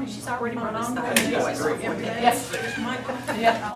She's already brought on. Yes. Yeah.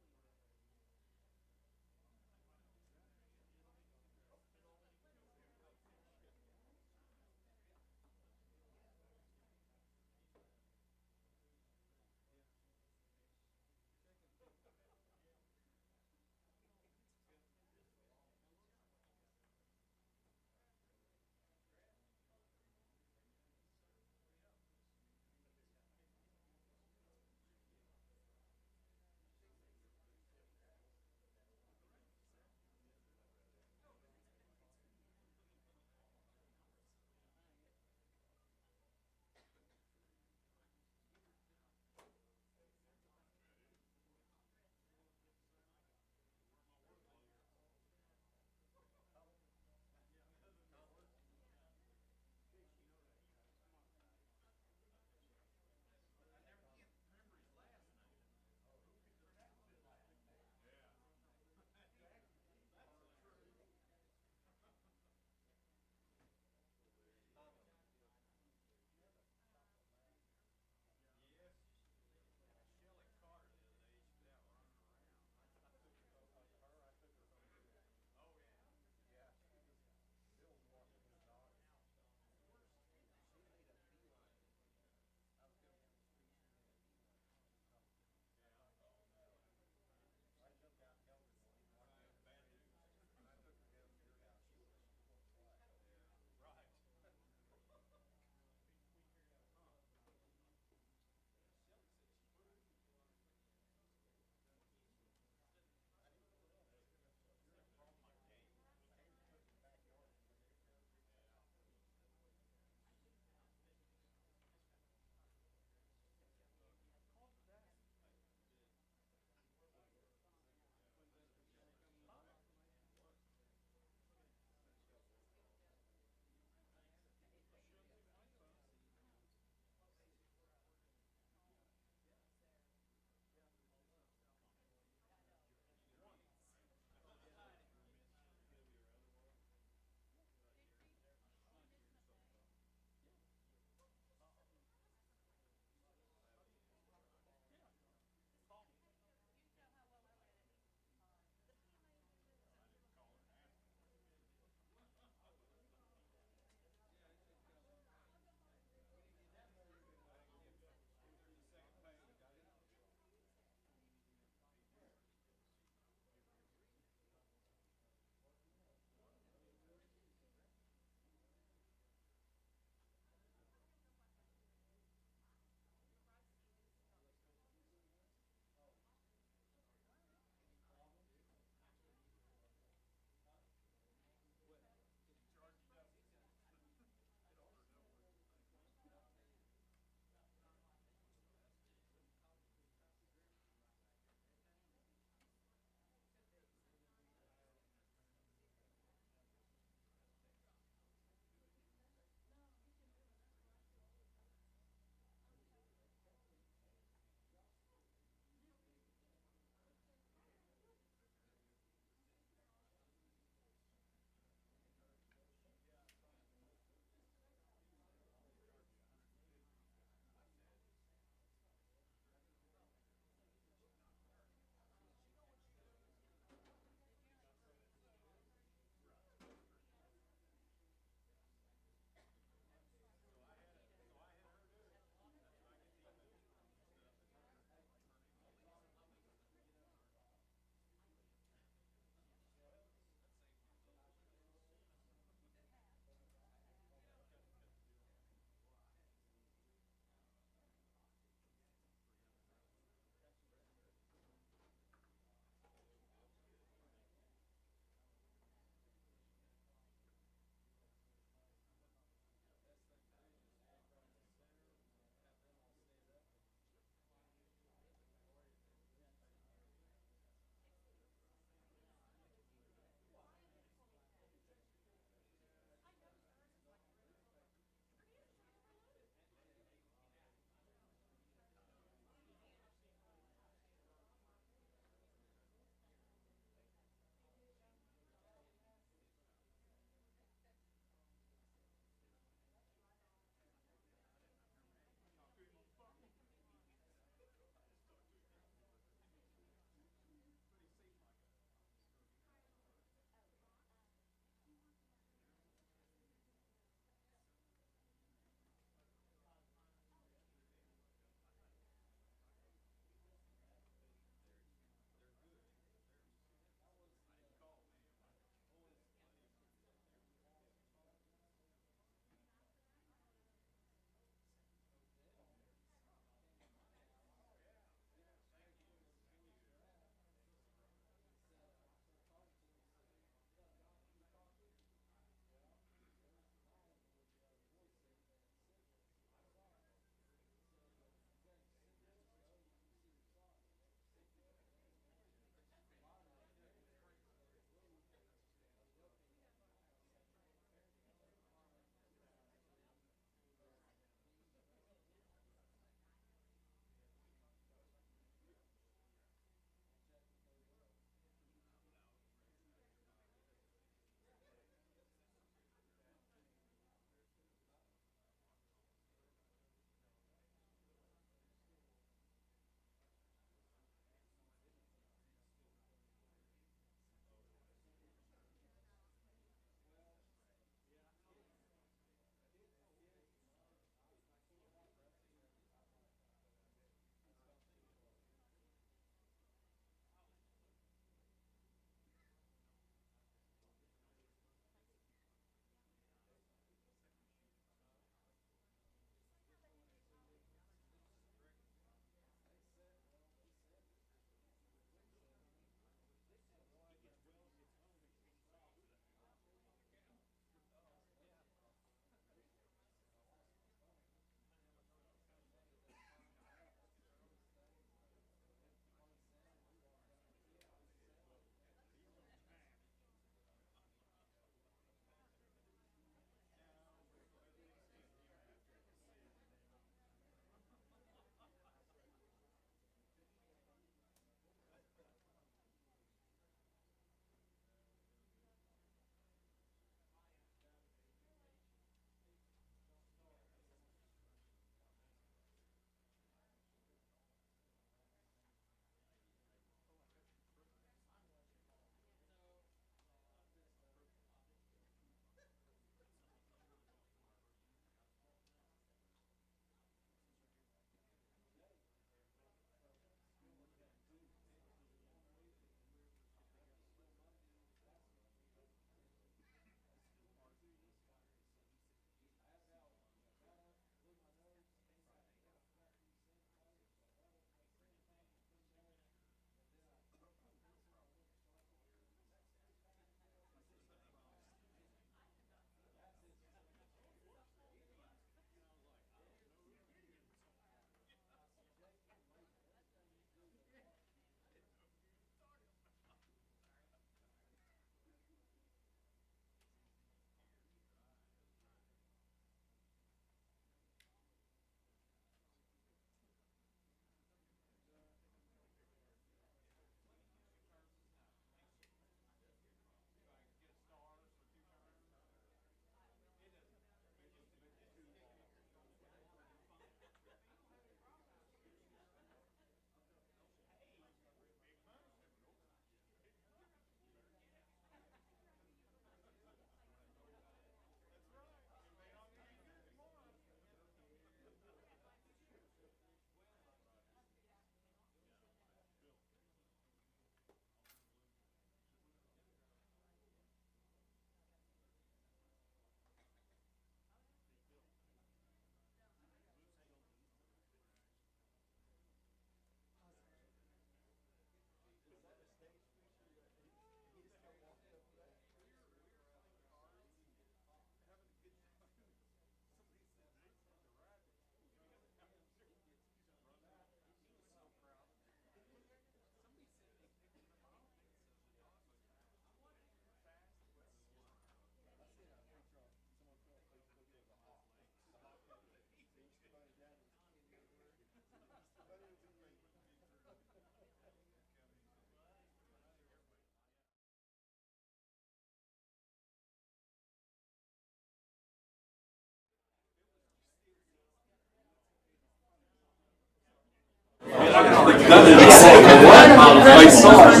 I saw it.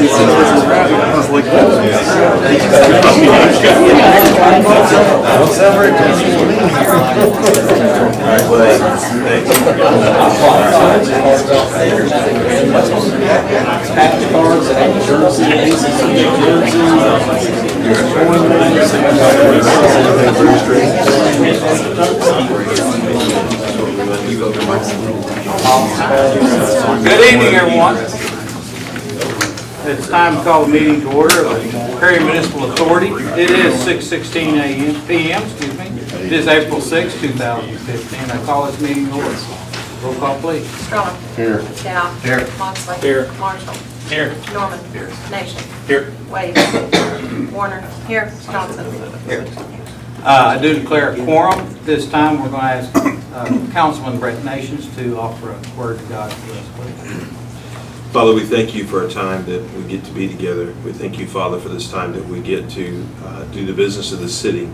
I was like, Good evening, everyone. It's time to call the meeting to order of the Perry Municipal Authority. It is 6:16 p.m. It is April 6, 2015. I call this meeting to order. Roll call, please. Strong. Here. Dow. Here. Moxley. Here. Marshall. Here. Norman. Here. Nation. Here. Wade. Warner. Here. Johnson. Here. I do declare a quorum. This time, we're going to ask Councilman Brett Nations to offer a word to God for us, please. Father, we thank you for a time that we get to be together. We thank you, Father, for this time that we get to do the business of the city.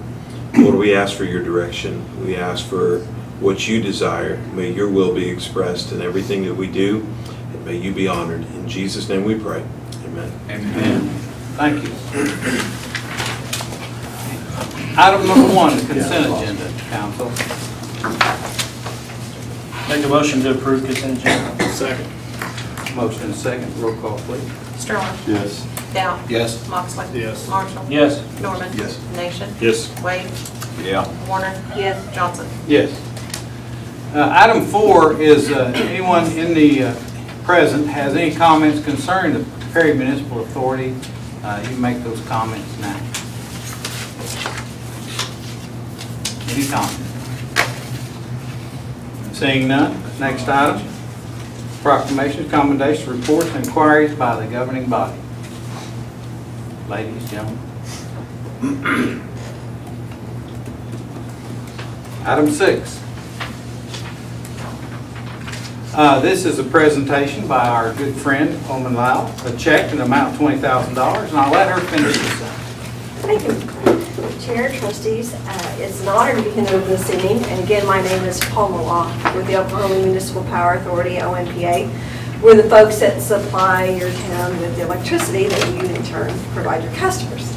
Lord, we ask for your direction. We ask for what you desire. May your will be expressed in everything that we do, and may you be honored. In Jesus' name we pray. Amen. Amen. Thank you. Item number 1, the consent agenda, Council. Make a motion to approve consent agenda. Second. Motion and second. Roll call, please. Strong. Yes. Dow. Yes. Moxley. Yes. Marshall. Yes. Norman. Yes. Nation. Yes. Wade. Yeah. Warner. Yes. Johnson. Yes. Item 4 is anyone in the present has any comments concerning the Perry Municipal Authority. You can make those comments now. Any comments? Seeing none. Next item. Proclamations, commendations, reports, and inquiries by the governing body. Ladies, gentlemen. Item 6. This is a presentation by our good friend, Holman Lyle, a check in the amount of $20,000, and I'll let her finish this up. Thank you, Chair, trustees. It's an honor to be here this evening. And again, my name is Paul Law with the Oklahoma Municipal Power Authority, OMPA. We're the folks that supply your town with the electricity that you in turn provide your customers.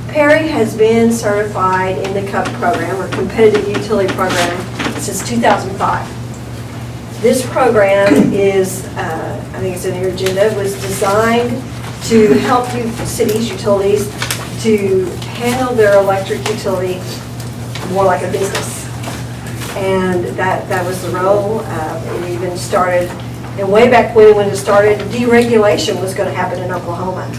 Perry has been certified in the CUP program, or Competitive Utility Program, since 2005. This program is, I think it's in your agenda, was designed to help you cities, utilities, to handle their electric utility more like a business. And that was the role. It even started, and way back when it started, deregulation was going to happen in Oklahoma.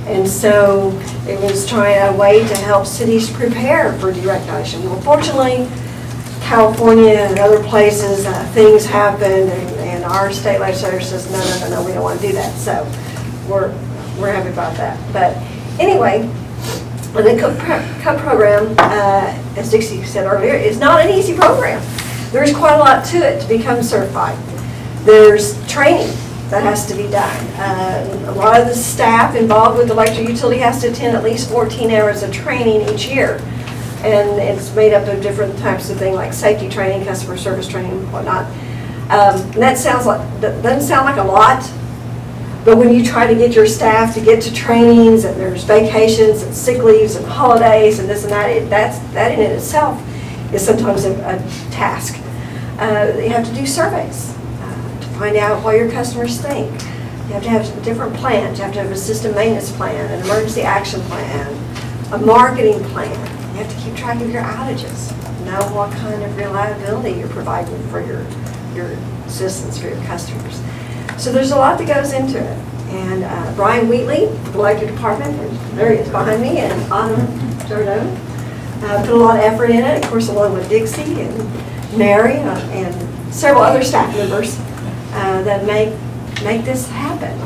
And so it was trying a way to help cities prepare for deregulation. Well, fortunately, California and other places, things happened, and our state legislature says, no, we don't want to do that. So we're happy about that. But anyway, the CUP program, as Dixie said earlier, is not an easy program. There's quite a lot to it to become certified. There's training that has to be done. A lot of the staff involved with electric utility has to attend at least 14 hours of training each year. And it's made up of different types of things like safety training, customer service training, and whatnot. And that doesn't sound like a lot. But when you try to get your staff to get to trainings, and there's vacations and sick leaves and holidays and this and that, that in itself is sometimes a task. You have to do surveys to find out what your customers think. You have to have different plans. You have to have a system maintenance plan, an emergency action plan, a marketing plan. You have to keep track of your outages, know what kind of reliability you're providing for your citizens, for your customers. So there's a lot that goes into it. And Brian Wheatley, the electric department, and there he is behind me, and Autumn Jordan, put a lot of effort in it, of course, along with Dixie and Mary and several other staff members that make this happen.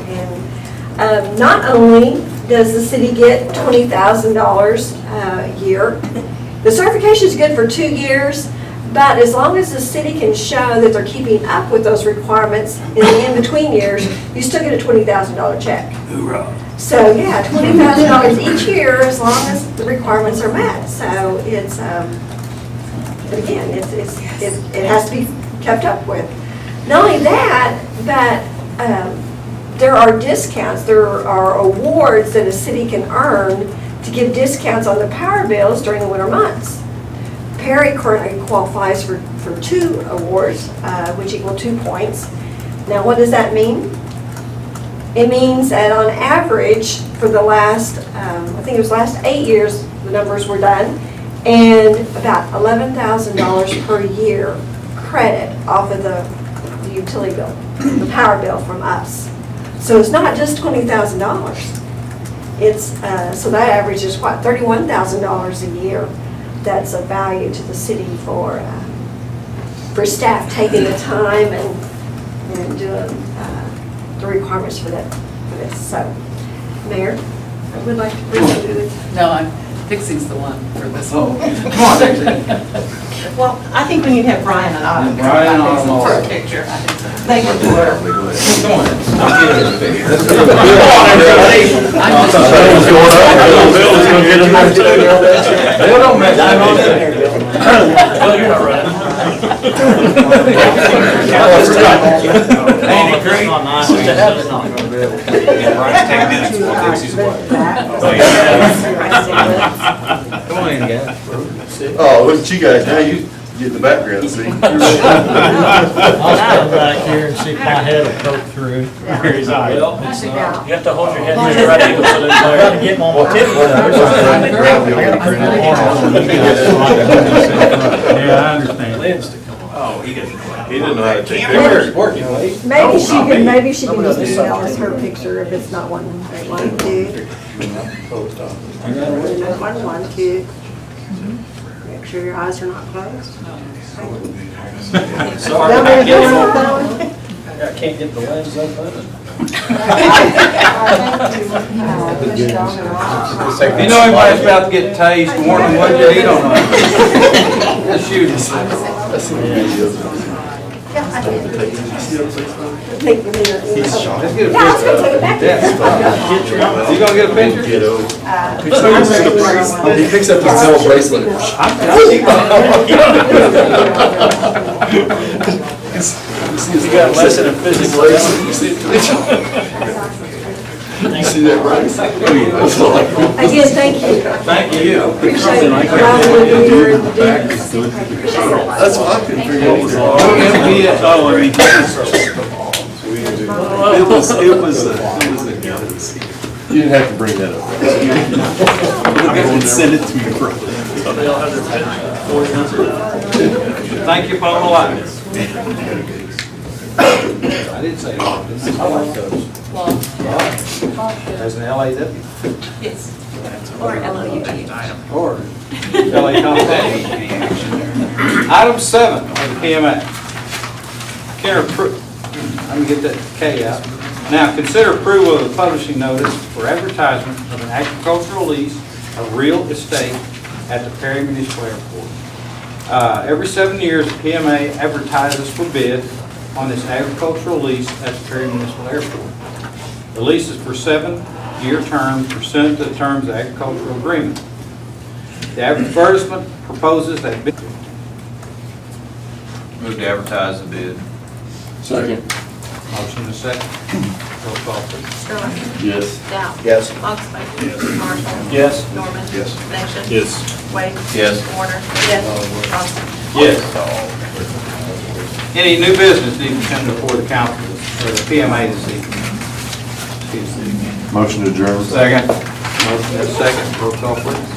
And not only does the city get $20,000 a year, the certification is good for 2 years. But as long as the city can show that they're keeping up with those requirements in the in-between years, you still get a $20,000 check. Hoorah. So yeah, $20,000 each year as long as the requirements are met. So it's, but again, it has to be kept up with. Not only that, but there are discounts, there are awards that a city can earn to give discounts on the power bills during the winter months. Perry currently qualifies for 2 awards, which equal 2 points. Now, what does that mean? It means that on average, for the last, I think it was last 8 years, the numbers were done, and about $11,000 per year credit off of the utility bill, the power bill from us. So it's not just $20,000. It's, so that average is what, $31,000 a year. That's a value to the city for staff taking the time and doing the requirements for this. So, Mayor, I would like to proceed with. No, Dixie's the one for this one. Come on, Dixie. Well, I think we need to have Brian and Autumn come Brian and back Autumn for a also. picture. They can do it. Come on. Bill don't mess Bill, you're not running. Ain't it great? Brian's 10 minutes while Dixie's away. Come on in, guys. Oh, look at you guys, now you get in the background, see? I'll stand back here and see if my head will poke through. He's all right. You have to hold your head to the right angle so that I gotta get my tip. Yeah, I understand. Oh, he doesn't. He didn't know how to take Camera's pictures. working. Maybe she can just email us her picture if it's not one they want to do. 1, 2. Make sure your eyes are not closed. Sorry, Don't I be doing that one. can't get the lens open. If you know anybody's about to get tased, warn them what you eat on them. Just shoot us. Take the mirror. Let's get a Yeah, I was gonna take it back. Yeah. You gonna get a picture? He picks up his metal bracelet. You got less than a physical. You see that, Bryce? Again, thank you. Thank you. Appreciate it. Rather than be here and do this. That's what I couldn't figure out. It was a You didn't have to bring that up. send it to me, bro. Thank you, Paul Malone. I didn't say all, didn't I? I like those. As an LAW Yes. Or LOUG. or LA Company. Item 7 of the PMA. Let me get that K out. Now, consider approval of the publishing notice for advertisement of an agricultural lease of real estate at the Perry Municipal Airport. Every 7 years, the PMA advertises for bid on this agricultural lease at the Perry Municipal Airport. The lease is for 7-year term pursuant to the terms of the agricultural agreement. The advertisement proposes that bid. Move to advertise the bid. Second. Motion and second. Roll call, please. Sterling. Yes. Dow. Yes. Moxley. Marshall. Yes. Norman. Yes. Nation. Yes. Wade. Yes. Warner. Yes. Johnson. Yes. Any new business need to come before the council, or the PMA this evening? Excuse me. Motion to adjourn. Second. Motion and second. Roll call, please.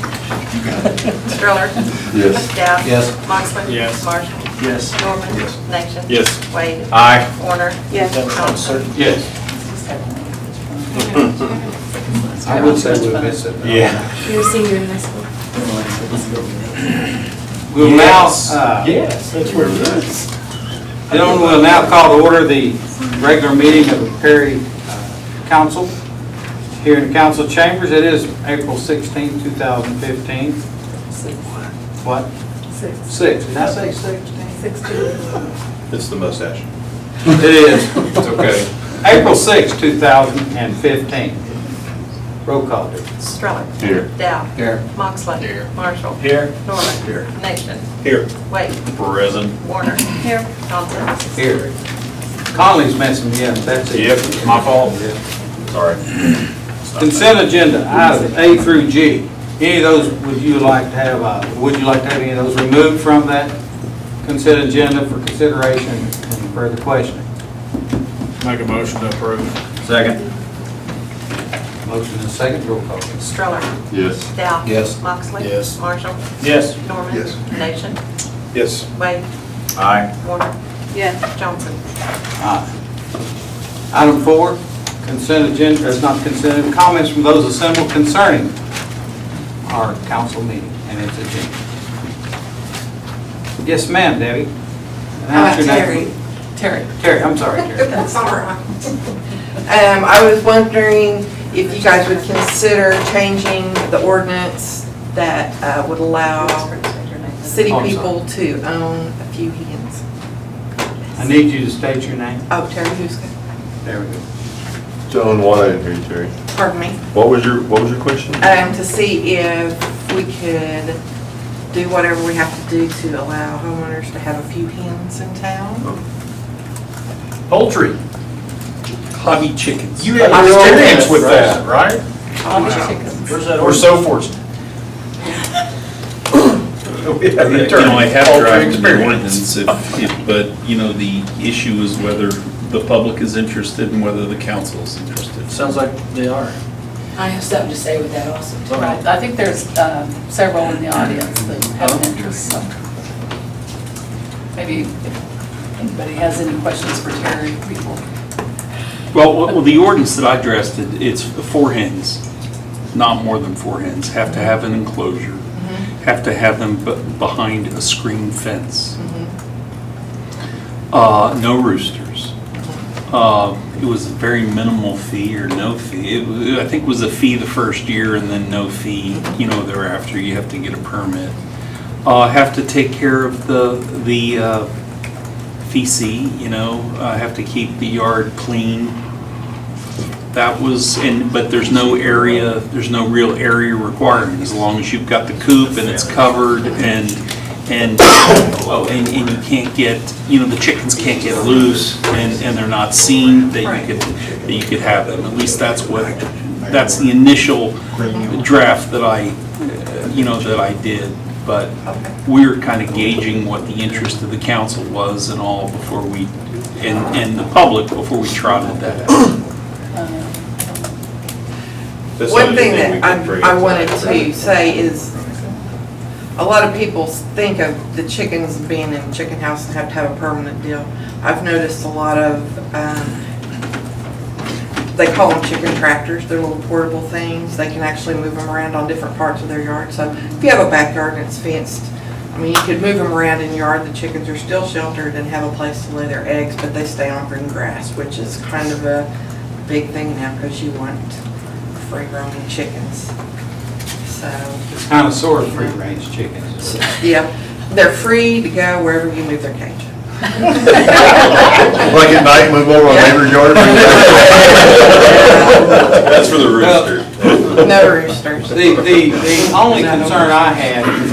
Sterling. Yes. Dow. Yes. Moxley. Yes. Marshall. Yes. Norman. Nation. Yes. Wade. Aye. Warner. Yes. Johnson. Yes. I would say we'll miss it. Yeah. You're a senior in high school. We'll now, Yes, that's where it is. gentlemen, we'll now call to order the regular meeting of the Perry Council here in the council chambers. It is April 16, 2015. What? 6. Did I say 16? 16. It's the mustache. It is. It's okay. April 6, 2015. Roll call, please. Sterling. Here. Dow. Here. Moxley. Here. Marshall. Here. Norman. Here. Nation. Here. Wade. Present. Warner. Here. Johnson. Here. Conley's messing me up, that's it. Yep, my fault. Yeah. Sorry. Consent agenda, items A through G. Any of those, would you like to have any of those removed from that consent agenda for consideration and further questioning? Make a motion to approve. Second. Motion and second, roll call. Stroller. Yes. Dow. Yes. Moxley. Yes. Marshall. Yes. Norman. Yes. Nation. Yes. Wade. Aye. Warner. Yes. Johnson. Aye. Item 4, consent agenda, is not consent, comments from those assembled concerning our council meeting and its agenda. Yes, ma'am, Debbie. Announce your name. Terry. Terry, I'm sorry, Terry. That's all right. I was wondering if you guys would consider changing the ordinance that would allow city Oh, I'm people to own a few hens. I need you to state your name. Oh, Terry Huska, There we go. John, what I didn't hear you, Terry. pardon me. What was your question? To see if we could do whatever we have to do to allow homeowners to have a few hens in town. Poultry. Hobby chickens. You have experience with that, right? Where's that? We're so fortunate. You know, I have drafted the ordinance, but, you know, the issue is whether the public is interested and whether the council is interested. Sounds like they are. I have something to say with that also. too. Right. I think there's several in the audience that have an interest, so. Maybe if anybody has any questions for Terry before. Well, the ordinance that I drafted, it's 4 hens, not more than 4 hens, have to have an enclosure, have to have them behind a screen fence. No roosters. It was a very minimal fee or no fee. I think it was a fee the first year and then no fee, you know, thereafter. You have to get a permit. Have to take care of the feces, you know, have to keep the yard clean. That was, but there's no real area requirement, as long as you've got the coop and it's covered and you can't get, you know, the chickens can't get loose and they're not seen, that you could have them. At least that's the initial draft that I did. But we're kind of gauging what the interest of the council was and all before we, and the public before we trotted that out. That's One not thing anything that we can bring I up wanted tonight. to say is, a lot of people think of the chickens being in a chicken house and have to have a permanent deal. I've noticed a lot of, they call them chicken tractors, they're little portable things. They can actually move them around on different parts of their yard. So if you have a backyard and it's fenced, I mean, you could move them around in your yard. The chickens are still sheltered and have a place to lay their eggs, but they stay on green grass, which is kind of a big thing now because you want free roaming chickens. So, It's kind of sort of free-range chickens. yeah, they're free to go wherever you move their cage. Like at night, move over on neighbor's yard? That's for the rooster. No roosters. The only concern I had in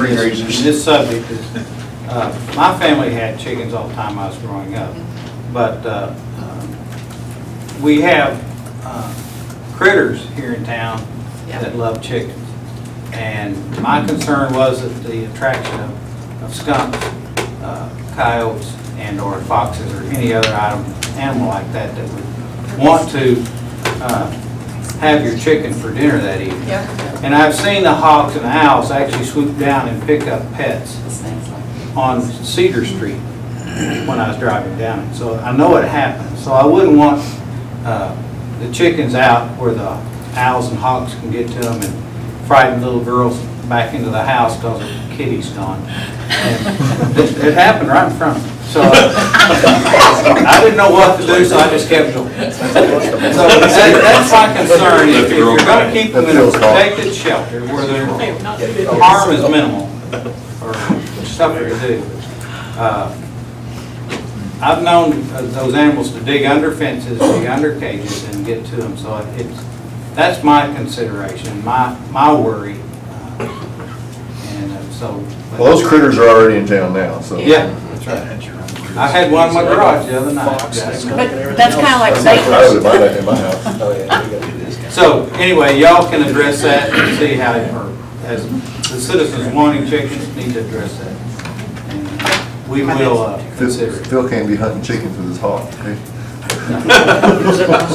this subject is, my family had chickens all the time I was growing up, but we have critters here in town that love chickens. And my concern was that the attraction of skunks, coyotes, and/or foxes, or any other animal like that would want to have your chicken for dinner that evening. Yeah. And I've seen the hawks and the owls actually swoop down and pick up pets on Cedar Street when I was driving down it. So I know it happens. So I wouldn't want the chickens out where the owls and hawks can get to them and frighten little girls back into the house because the kitty's gone. And it happened right in front of me. So I didn't know what to do, so I just kept going. So that's my concern. If you're going to keep them in a protected shelter where their harm is minimal, or suffer to do, I've known those animals to dig under fences, dig under cages, and get to them. So that's my consideration, my worry. And so. Well, those critters are already in town now, so. Yeah, that's right. I had one in my garage the other night. But that's kind of like I safety. would have bought that in my house. So anyway, y'all can address that and see how, as the citizens wanting chickens need to address that. And we will consider it. Phil can't be hunting chickens with his hawk.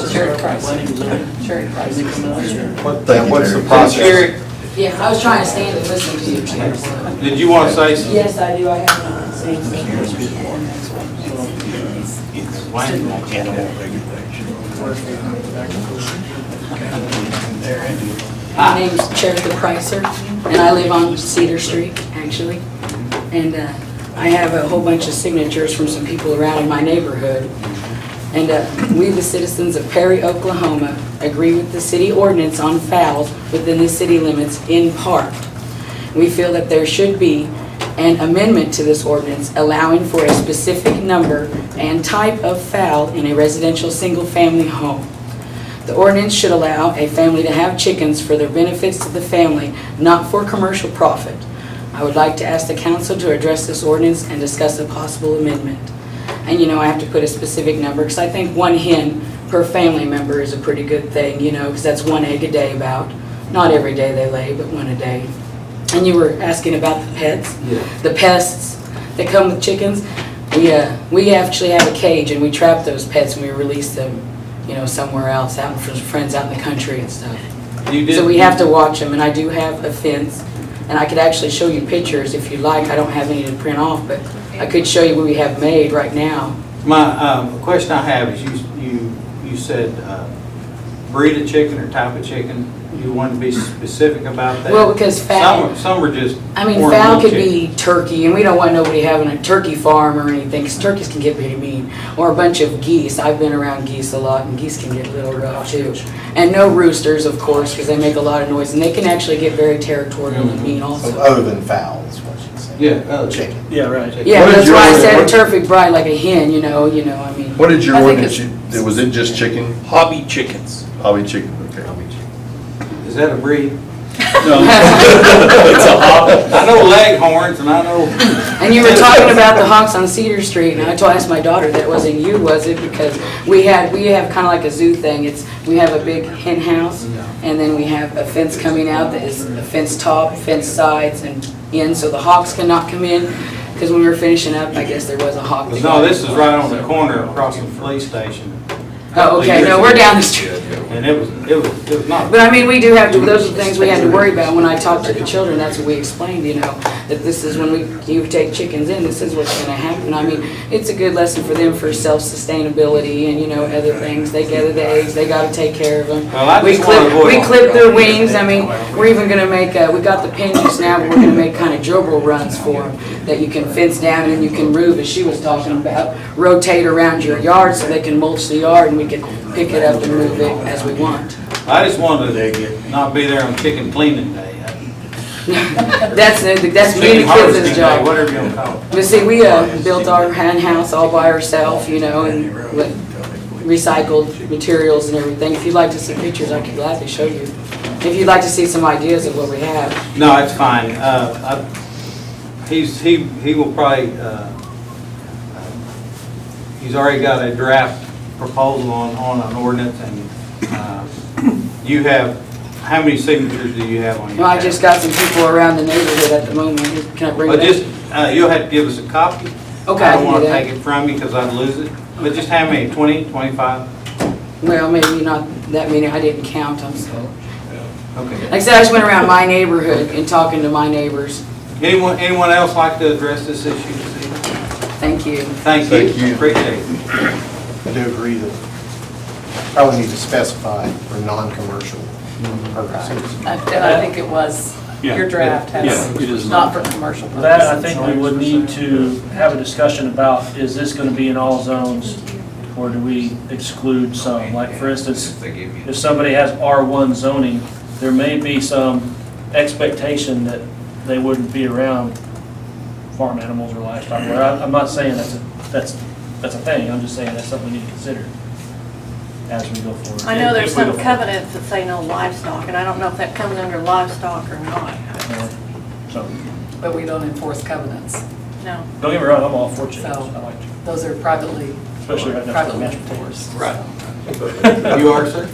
Sherry Price. Sherry Price. What's the Sherry, Yeah, I was trying to stand and listen to you, Chair. so- did you want to say something? Yes, I do, I have My name's Cherika Pricer, and I live on Cedar Street, actually. And I have a whole bunch of signatures from some people around in my neighborhood. And we, the citizens of Perry, Oklahoma, agree with the city ordinance on fowls within the city limits in part. We feel that there should be an amendment to this ordinance allowing for a specific number and type of fowl in a residential single-family home. The ordinance should allow a family to have chickens for their benefits to the family, not for commercial profit. I would like to ask the council to address this ordinance and discuss a possible amendment. And you know, I have to put a specific number, because I think one hen per family member is a pretty good thing, you know, because that's 1 egg a day about. Not every day they lay, but 1 a day. And you were asking about the pets? Yeah. The pests that come with chickens. We actually have a cage, and we trap those pets and we release them, you know, somewhere else, out for friends out in the country and stuff. You did. So we have to watch them, and I do have a fence, and I could actually show you pictures if you like. I don't have any to print off, but I could show you what we have made right now. My question I have is you said breed of chicken or type of chicken. You want to be specific about that? Well, because fowl, Some are just. I mean, horned fowl little could chickens. be turkey, and we don't want nobody having a turkey farm or anything, because turkeys can get pretty mean. Or a bunch of geese. I've been around geese a lot, and geese can get a little rough too. And no roosters, of course, because they make a lot of noise, and they can actually get very territorial and mean also. Other than fowl, is what you said. Yeah. Chicken. Yeah, right. Yeah, What is that's your why I said a ordinance? perfect bride, like a hen, you know, I mean. What did your I think ordinance, was it just chicken? Hobby chickens. Hobby chicken, okay. Is that a breed? No, it's a hobby. I know leghorns and I know. And you were talking about the hawks on Cedar Street, and I asked my daughter, that wasn't you, was it? Because we have kind of like a zoo thing. We have a big hen house, and then we have a fence coming out that is a fence top, fence sides, and in, so the hawks cannot come in. Because when we were finishing up, I guess there was a hawk. that No, got this is in. right on the corner across from the police station. Oh, okay, no, we're down the street. And it was not. But I mean, we do have to, those are the things we had to worry about. When I talked to the children, that's what we explained, you know, that this is when you take chickens in, this is what's gonna happen. I mean, it's a good lesson for them for self-sustainability and, you know, other things. They gather the eggs, they gotta take care of them. Well, I We just wanna avoid- clip their wings. I mean, we're even gonna make, we got the pinches now, but we're gonna make kind of gerbil runs for them that you can fence down and you can move, as she was talking about, rotate around your yard so they can mulch the yard and we can pick it up and move it as we want. I just wanted to not be there on chicken cleaning day. That's me and the Chicken kids' harvesting day, job. whatever you want to call it. But see, we built our hen house all by ourselves, you know, and with recycled materials and everything. If you'd like to see pictures, I could gladly show you. If you'd like to see some ideas of what we have. No, it's fine. He will probably, he's already got a draft proposal on an ordinance, and you have, how many signatures do you have on your? Well, I just got some people around the neighborhood at the moment. Can I bring Well, it just, up? you'll have to give us a copy. Okay, I I don't can want do to that. take it from you because I'd lose it. But just how many, 20, 25? Well, maybe not that many. I didn't count them, so. Okay. Like I said, I just went around my neighborhood and talking to my neighbors. Anyone else like to address this issue this evening? Thank you. Thank Thank you. you. Appreciate it. I do agree that probably need to specify for non-commercial purposes. I think it was, Yeah. your draft Yeah, has, it is not for commercial purposes. That, I think we would need to have a discussion about, is this gonna be in all zones? Or do we exclude some? Like, for instance, if somebody has R1 zoning, there may be some expectation that they wouldn't be around farm animals or livestock. I'm not saying that's a thing, I'm just saying that's something we need to consider as we go forward. I know there's If we go some forward. covenants that say no livestock, and I don't know if that comes under livestock or not. So, But we don't enforce covenants. No. Don't get me wrong, I'm all for chickens. So- I like chickens, Those are privately especially right next to the privately mashed owned potatoes. stores. You are, sir?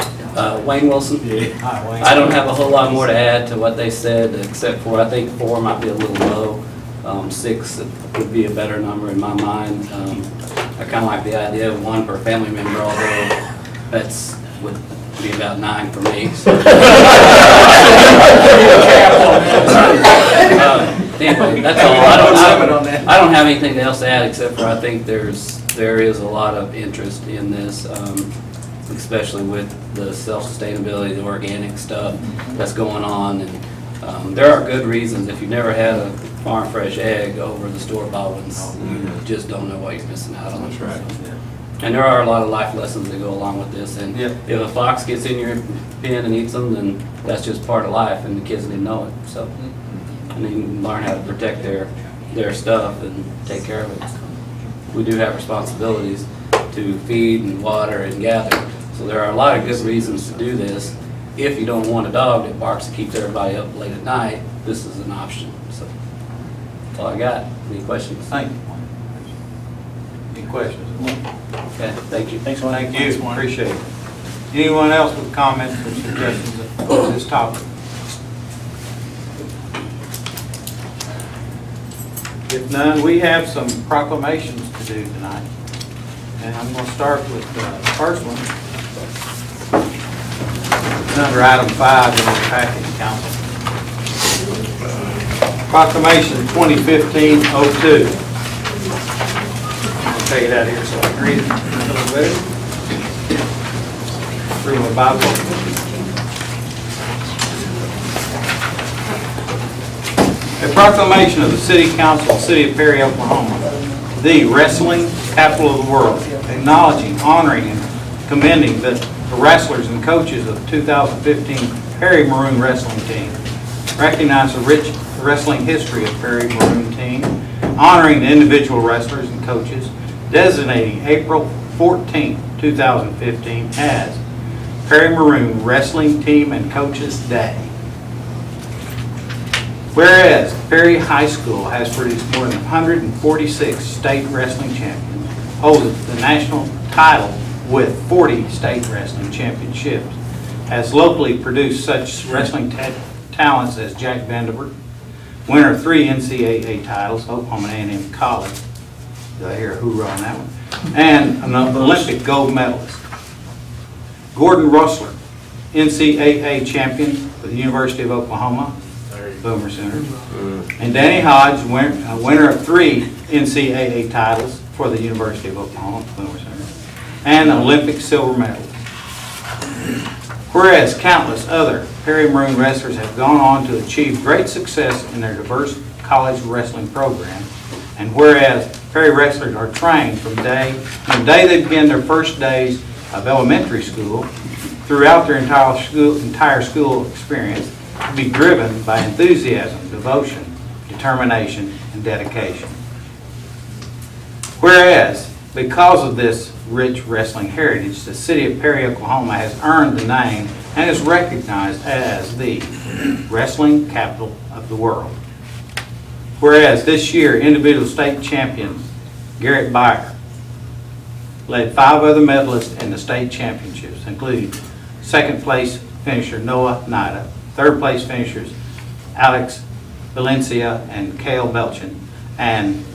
Wayne Wilson. Hi, Wayne. I don't have a whole lot more to add to what they said, except for, I think 4 might be a little low. 6 would be a better number in my mind. I kind of like the idea of 1 per family member, although would be about 9 for me. So. Anyway, that's all. I don't have anything else to add, except for I think there is a lot of interest in this, especially with the self-sustainability, the organic stuff that's going on. And there are good reasons. If you've never had a farm fresh egg over the store-bought ones, you just don't know what you're missing out on. That's right. And there are a lot of life lessons that go along with this. And Yep. if a fox gets in your pen and eats them, then that's just part of life, and the kids need to know it. So, and they can learn how to protect their stuff and take care of it. We do have responsibilities to feed and water and gather. So there are a lot of good reasons to do this. If you don't want a dog that barks and keeps everybody up late at night, this is an option. So that's all I got. Any questions? Thank you. Any questions? Okay, thank you. Thanks, Wayne. Thank you, appreciate it. Anyone else with comments or suggestions on this topic? If none, we have some proclamations to do tonight. And I'm going to start with the first one. It's under item 5 in the packet, Council. Proclamation 2015-02. I'll take it out here so I can read it a little better. Through my Bible. A proclamation of the City Council of the City of Perry, Oklahoma, the wrestling capital of the world, acknowledging, honoring, and commending the wrestlers and coaches of the 2015 Perry Maroon Wrestling Team. Recognize the rich wrestling history of Perry Maroon Team, honoring the individual wrestlers and coaches, designating April 14, 2015 as Perry Maroon Wrestling Team and Coaches Day. Whereas Perry High School has produced more than 146 state wrestling champions, holds the national title with 40 state wrestling championships, has locally produced such wrestling talents as Jack Vanderbilt, winner of 3 NCAA titles, Oklahoma A&M College, did I hear a hoorah on that one, and an Olympic gold medalist. Gordon Russler, NCAA champion for the University of Oklahoma, Boomer Sooners. And Danny Hodge, winner of 3 NCAA titles for the University of Oklahoma, Boomer Sooners, and an Olympic silver medalist. Whereas countless other Perry Maroon wrestlers have gone on to achieve great success in their diverse college wrestling program, and whereas Perry wrestlers are trained from the day they begin their first days of elementary school throughout their entire school experience, to be driven by enthusiasm, devotion, determination, and dedication. Whereas, because of this rich wrestling heritage, the city of Perry, Oklahoma has earned the name and is recognized as the wrestling capital of the world. Whereas this year, individual state champion Garrett Byer led 5 other medalists in the state championships, including second place finisher Noah Nida, third place finishers Alex Valencia and Cale Belchin, and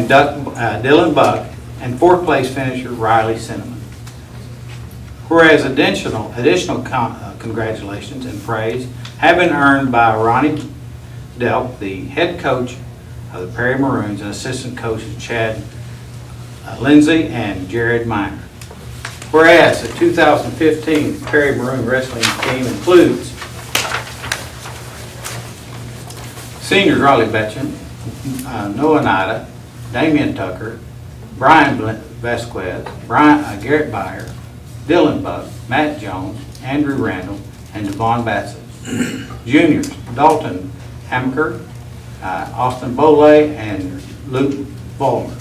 Dylan Buck, and fourth place finisher Riley Cinnamon. Whereas additional congratulations and praise have been earned by Ronnie Delp, the head coach of the Perry Maroons, and assistant coaches Chad Lindsay and Jared Miner. Whereas the 2015 Perry Maroon Wrestling Team includes seniors Riley Betchen, Noah Nida, Damian Tucker, Brian Vasquez, Garrett Byer, Dylan Buck, Matt Jones, Andrew Randall, and Devon Bassett. Juniors Dalton Hamker, Austin Bole, and Luke Vollmer.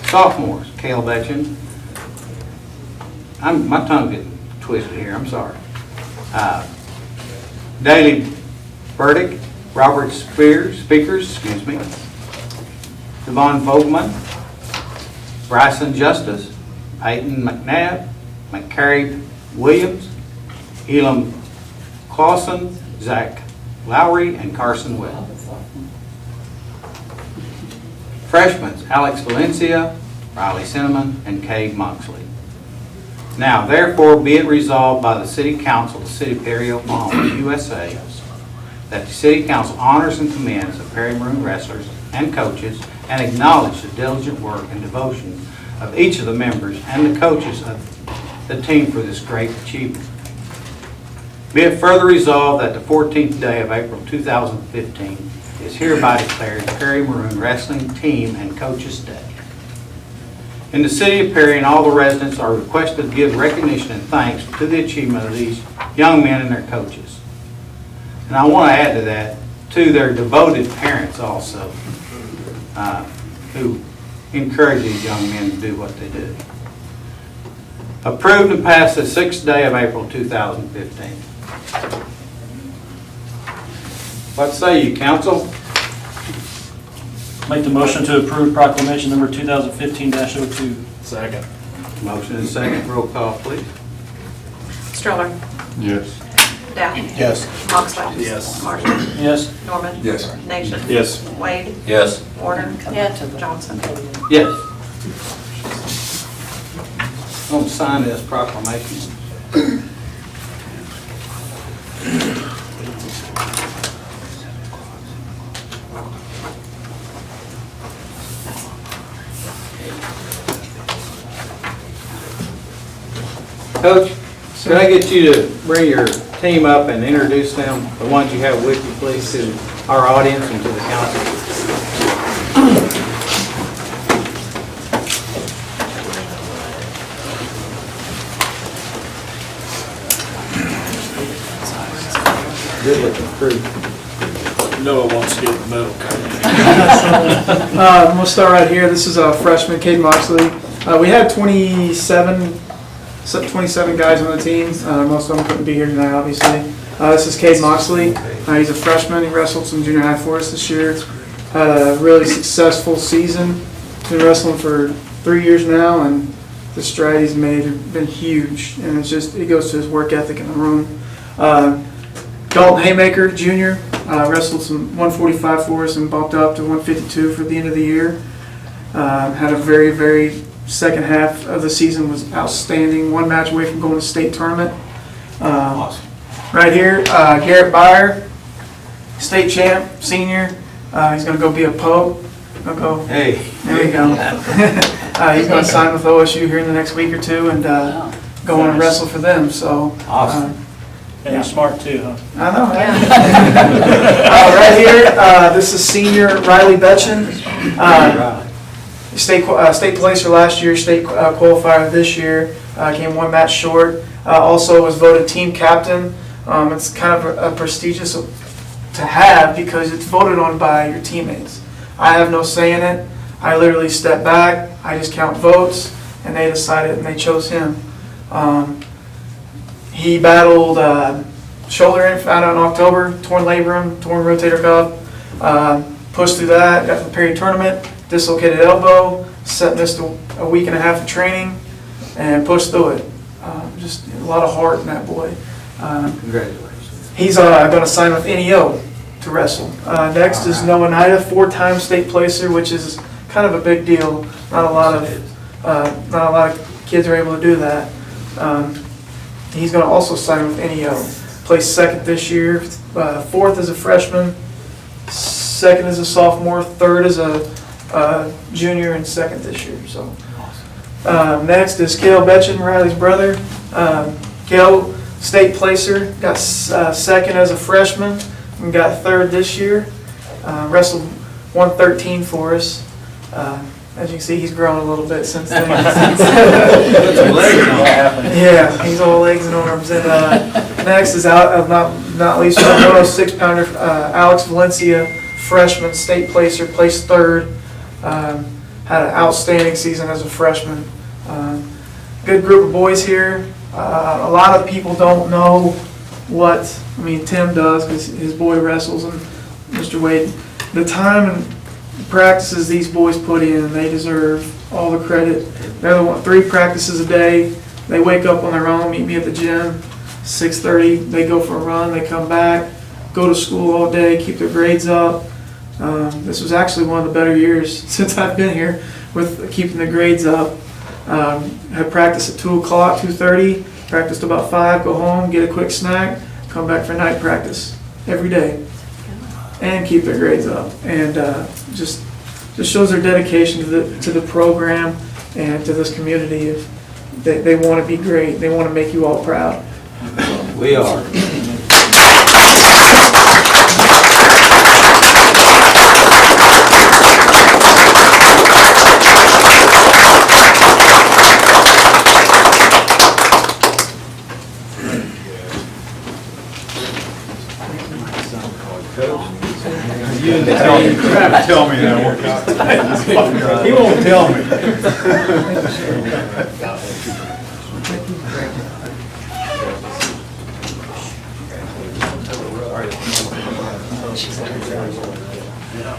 Sophomores Cale Betchen, my tongue getting twisted here, I'm sorry. Daley Burdick, Robert Speakers, Devon Vogelman, Bryson Justice, Peyton McNabb, McCary Williams, Elam Clausen, Zach Lowry, and Carson Webb. Freshmen, Alex Valencia, Riley Cinnamon, and Cade Moxley. Now, therefore, be it resolved by the City Council of the City of Perry, Oklahoma, USA, that the City Council honors and commends the Perry Maroon wrestlers and coaches and acknowledge the diligent work and devotion of each of the members and the coaches of the team for this great achievement. Be it further resolved that the 14th day of April 2015 is hereby declared Perry Maroon Wrestling Team and Coaches Day. In the City of Perry, and all the residents are requested to give recognition and thanks to the achievement of these young men and their coaches. And I want to add to that, to their devoted parents also, who encourage these young men to do what they do. Approved and passed the 6th day of April 2015. What say you, council? Make the motion to approve proclamation number 2015-02. Second. Motion and second, roll call, please. Stroller. Yes. Dow. Yes. Moxley. Yes. Marshall. Yes. Norman. Yes. Nation. Yes. Wade. Yes. Warner. Yes. Johnson. Yes. I'm going to sign this proclamation. Coach, can I get you to bring your team up and introduce them, the ones you have with you, please, to our audience and to the council? Good looking crew. Noah wants to get the medal. I'm going to start right here. This is a freshman, Cade Moxley. We had 27 guys on the team. Most of them couldn't be here tonight, obviously. This is Cade Moxley. He's a freshman. He wrestled some junior high for us this year. Had a really successful season. Been wrestling for 3 years now, and the stride he's made have been huge. And it goes to his work ethic in the room. Dalton Haymaker, Jr., wrestled some 145 for us and bumped up to 152 for the end of the year. Had a very, very second half of the season was outstanding. One match away from going to state tournament. Awesome. Right here, Garrett Byer, state champ, senior. He's going to go be a Pope. Hey. There you go. He's going to sign with OSU here in the next week or two and go on and wrestle for them. So. Awesome. And he's smart too, huh? I know, man. Right here, this is senior Riley Betchen. State placer last year, state qualifier this year. Came one match short. Also was voted team captain. It's kind of a prestigious to have because it's voted on by your teammates. I have no say in it. I literally step back. I just count votes, and they decided and they chose him. He battled shoulder injury out in October, torn labrum, torn rotator cuff. Pushed through that, got to the Perry tournament, dislocated elbow, missed a week and a half of training, and pushed through it. Just a lot of heart in that boy. Congratulations. He's going to sign with NEO to wrestle. Next is Noah Nida, 4-time state placer, which is kind of a big deal. Not a lot of kids are able to do that. He's going to also sign with NEO. Placed second this year, fourth as a freshman, second as a sophomore, third as a junior, and second this year. So, next is Cale Betchen, Riley's brother. Cale, state placer, got second as a freshman and got third this year. Wrestled 113 for us. As you can see, he's grown a little bit since then. Yeah, he's all legs and arms. And next is not least 106-pounder Alex Valencia, freshman, state placer, placed third. Had an outstanding season as a freshman. Good group of boys here. A lot of people don't know what Tim does because his boy wrestles, and Mr. Wade, the time and practices these boys put in, they deserve all the credit. They're the one, 3 practices a day. They wake up on their own, meet me at the gym, 6:30, they go for a run, they come back, go to school all day, keep their grades up. This was actually one of the better years since I've been here with keeping the grades up. Had practice at 2 o'clock, 2:30, practiced about 5, go home, get a quick snack, come back for night practice every day, and keep their grades up. And just shows their dedication to the program and to this community. They want to be great. They want to make you all proud. We are. Tell me that. He won't tell me.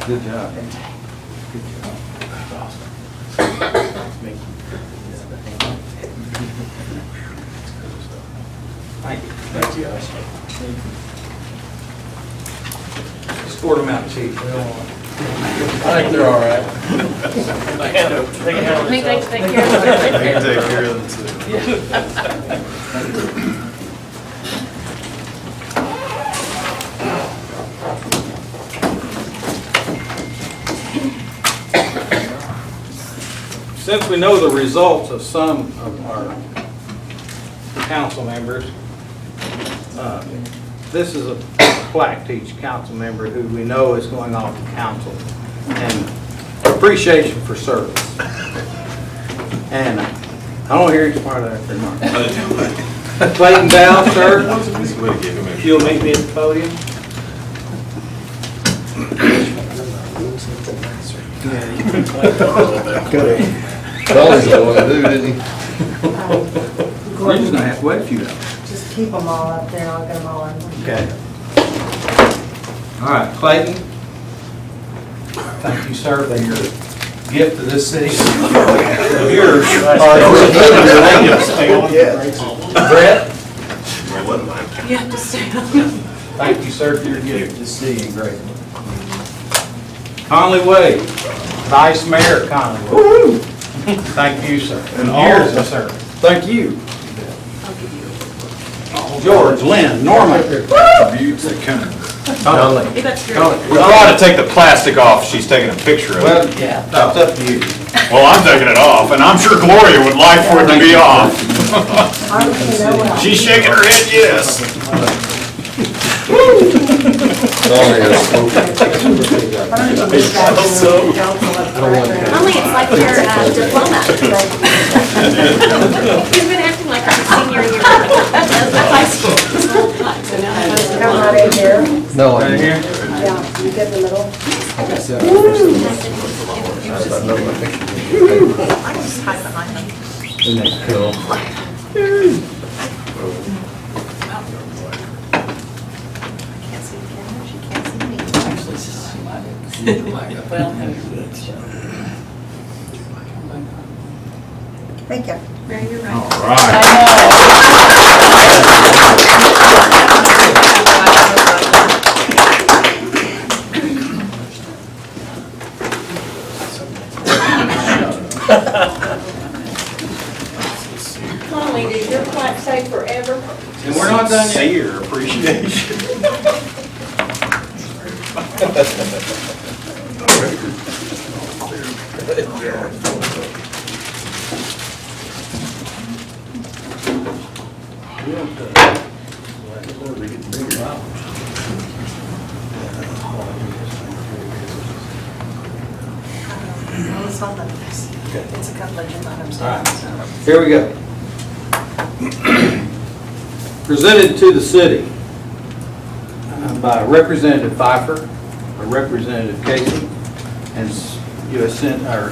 Good job. Thank you. Scored them out, Chief. I think they're all right. I think they take care of Since we know the results of some of our council members, this is a plaque to each council member who we know is going off to council, and appreciation for service. And I don't hear each part of that remark. Clayton Dow, sir, if you'll meet me at the podium. Dolly's the one to do, didn't he? You're just gonna have to wait a few hours. Just keep them all up there, I'll get them all in. Okay. All right, Clayton. Thank you, sir, for your gift to this city. Yours. Brett. You have to stay on. Thank you, sir, for your gift to this city and great. Conley Wade, Vice Mayor Conley Wade. Thank you, sir. And Years all- of service. Thank you. George, Lynn, Norman. Conley. Hey, that's your. We tried to take the plastic off, she's taking a picture of Well, it. yeah, it's up to you. Well, I'm taking it off, and I'm sure Gloria would like for it to be off. She's shaking her head yes. Only it's like your diploma. You've been acting like our senior year of high school. Come on in here. No. Right here. Yeah, you get in the middle. I can just hide behind them. Isn't that cool? Can't see the camera, she can't see me. Thank you. Mary, you're right. All right. Molly, did your plaque say forever? And we're not done yet. Sincere appreciation. Well, it's not like this. It's a couple of agenda items. All right. Here we go. Presented to the city by Representative Pfeiffer, or Representative Casey, and U.S.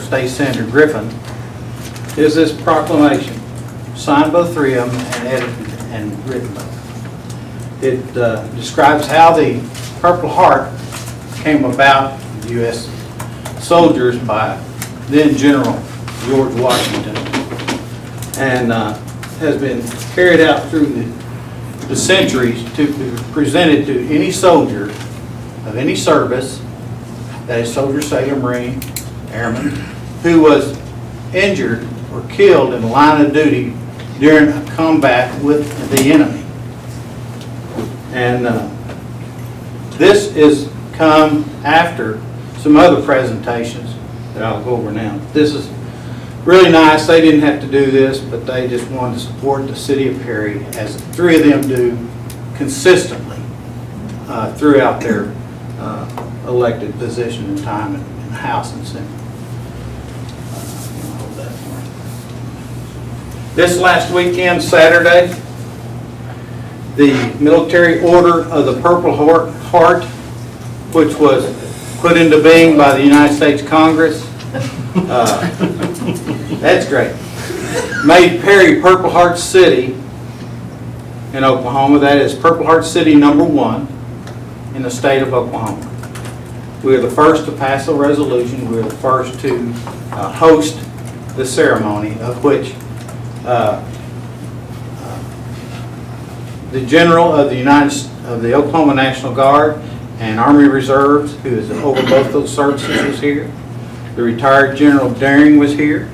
State Senator Griffin, is this proclamation. Signed both 3 of them and edited and written by them. It describes how the Purple Heart came about, U.S. soldiers by then General George Washington, and has been carried out through the centuries to be presented to any soldier of any service, that is soldier, sailor, marine, airman, who was injured or killed in the line of duty during a combat with the enemy. And this is come after some other presentations that I'll go over now. This is really nice. They didn't have to do this, but they just wanted to support the city of Perry, as the three of them do consistently throughout their elected position and time in the House and Senate. This last weekend, Saturday, the Military Order of the Purple Heart, which was put into being by the United States Congress, that's great, made Perry Purple Heart City in Oklahoma. That is Purple Heart City #1 in the state of Oklahoma. We are the first to pass a resolution. We are the first to host the ceremony, of which the General of the Oklahoma National Guard and Army Reserves, who is over both those services, was here. The retired General Daring was here.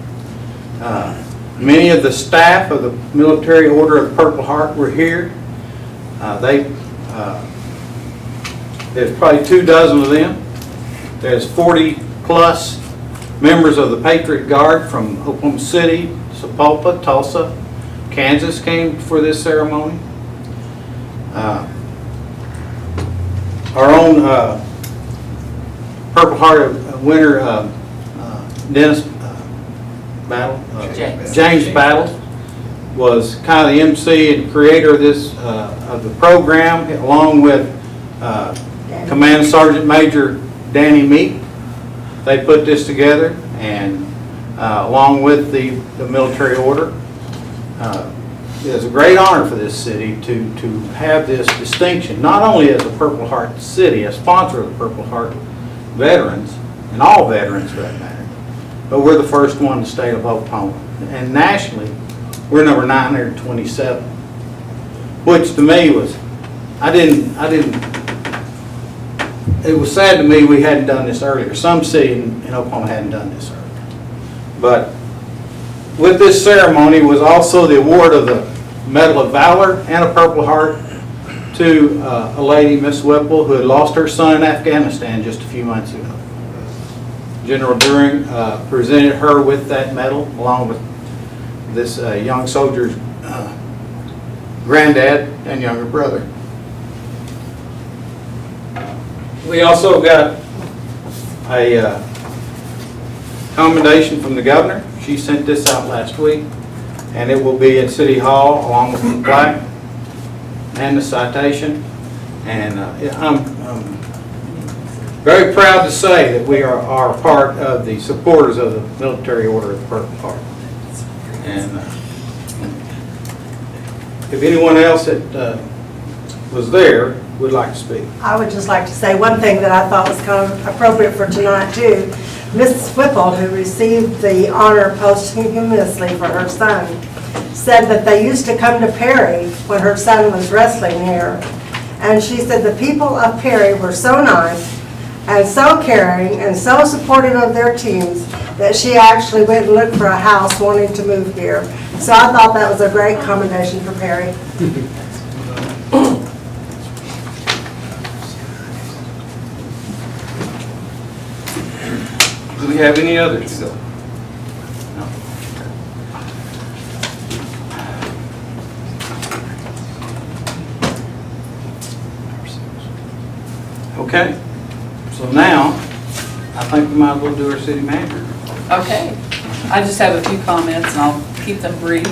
Many of the staff of the Military Order of Purple Heart were here. There's probably 24 of them. There's 40 plus members of the Patriot Guard from Oklahoma City, Sapulpa, Tulsa, Kansas came for this ceremony. Our own Purple Heart winner, Dennis Battle, James Battle, was kind of the MC and creator of this of the program, along with Command Sergeant Major Danny Meek. They put this together, and along with the military order. It is a great honor for this city to have this distinction, not only as a Purple Heart city, a sponsor of the Purple Heart veterans, and all veterans for that matter, but we're the first one in the state of Oklahoma. And nationally, we're number 927, which to me was, it was sad to me we hadn't done this earlier. Some city in Oklahoma hadn't done this earlier. But with this ceremony was also the award of the Medal of Valor and a Purple Heart to a lady, Miss Whipple, who had lost her son in Afghanistan just a few months ago. General During presented her with that medal, along with this young soldier's granddad and younger brother. We also got a commendation from the governor. She sent this out last week, and it will be at City Hall along with the plaque and the citation. And I'm very proud to say that we are part of the supporters of the Military Order of the Purple Heart. And if anyone else that was there would like to speak. I would just like to say one thing that I thought was kind of appropriate for tonight too. Mrs. Whipple, who received the honor posthumously for her son, said that they used to come to Perry when her son was wrestling here. And she said the people of Perry were so nice and so caring and so supportive of their teams that she actually went and looked for a house wanting to move here. So I thought that was a great commendation for Perry. Do we have any others? No. Okay, so now I think we might as well do our city manager. Okay, I just have a few comments and I'll keep them brief.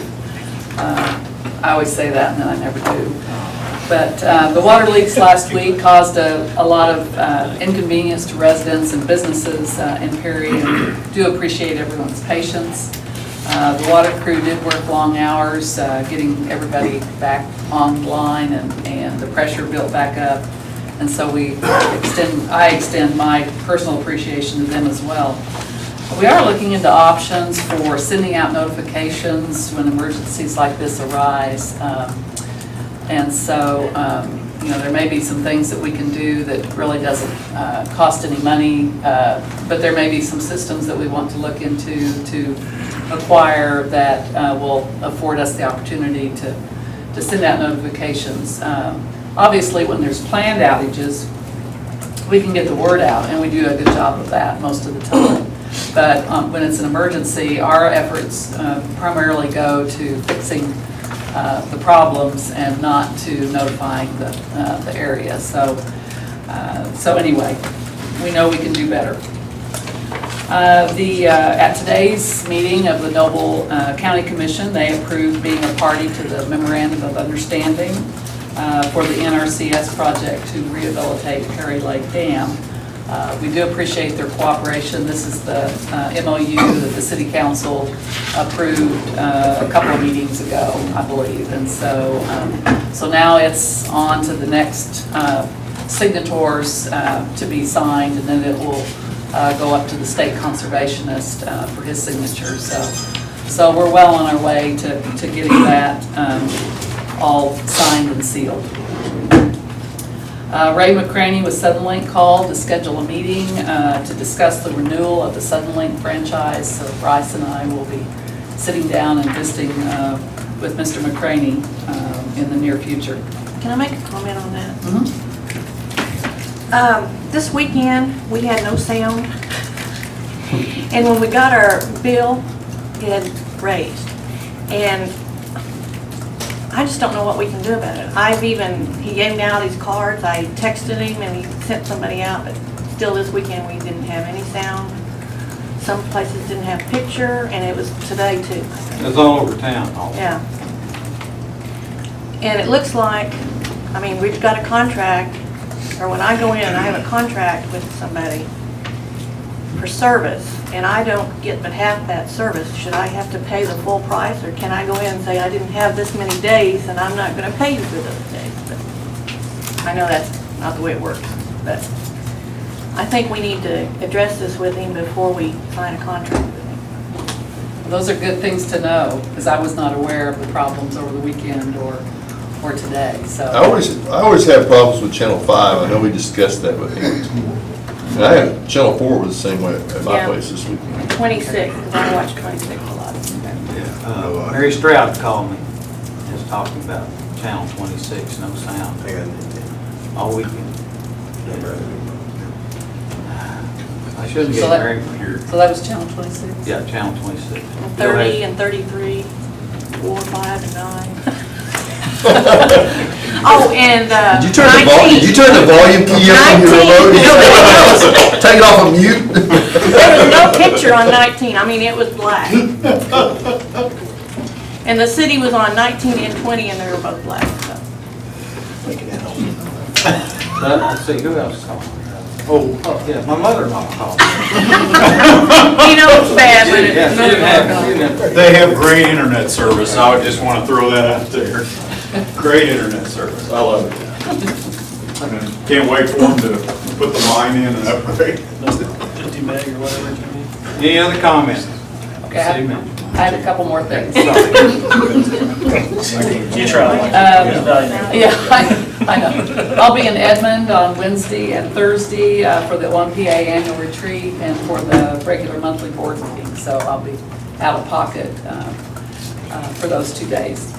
I always say that and then I never do. But the water leaks last week caused a lot of inconvenience to residents and businesses in Perry, and do appreciate everyone's patience. The water crew did work long hours getting everybody back online, and the pressure built back up. And so I extend my personal appreciation to them as well. We are looking into options for sending out notifications when emergencies like this arise. And so, there may be some things that we can do that really doesn't cost any money, but there may be some systems that we want to look into to acquire that will afford us the opportunity to send out notifications. Obviously, when there's planned outages, we can get the word out, and we do a good job of that most of the time. But when it's an emergency, our efforts primarily go to fixing the problems and not to notifying the area. So anyway, we know we can do better. At today's meeting of the Noble County Commission, they approved being a party to the Memorandum of Understanding for the NRCS project to rehabilitate Perry Lake Dam. We do appreciate their cooperation. This is the MOU that the City Council approved a couple of meetings ago, I believe. And so now it's on to the next signators to be signed, and then it will go up to the state conservationist for his signature. So we're well on our way to getting that all signed and sealed. Ray McCraney with Suddenlink called to schedule a meeting to discuss the renewal of the Suddenlink franchise. So Bryce and I will be sitting down and visiting with Mr. McCraney in the near future. Can I make a comment on that? Mm-hmm. This weekend, we had no sound. And when we got our bill, it had raised. And I just don't know what we can do about it. He gave me out these cards, I texted him and he sent somebody out, but still this weekend we didn't have any sound. Some places didn't have picture, and it was today too. It was all over town. Yeah. And it looks like, we've got a contract, or when I go in, I have a contract with somebody for service, and I don't get but half that service. Should I have to pay the full price, or can I go in and say I didn't have this many days and I'm not going to pay you for those days? But I know that's not the way it works, but I think we need to address this with him before we sign a contract with him. Those are good things to know, because I was not aware of the problems over the weekend or today. So I always have problems with Channel 5. I know we discussed that with him. And I had, Channel 4 was the same way at my place this weekend. 26, because I watch 26 a lot. Mary Stroud called me, just talking about Channel 26, no sound all weekend. I shouldn't get married here. So that was Channel 26? Yeah, Channel 26. And 30 and 33, 4, 5, and 9. Oh, and Did you turn the volume key up on your remote? Take it off of mute? There was no picture on 19. It was black. And the city was on 19 and 20, and they were both black. So. Let's see, who else called? Oh, yeah, my mother-in-law called. It's bad when Yeah, she didn't have. They have great internet service. I would just want to throw that out there. Great internet service. I love it. Can't wait for them to put the line in and upgrade. 50 meg or whatever you need. Any other comments? Okay, I had a couple more things. You try. Yeah, I know. I'll be in Edmond on Wednesday and Thursday for the OMPA annual retreat and for the regular monthly board meeting. So I'll be out of pocket for those 2 days.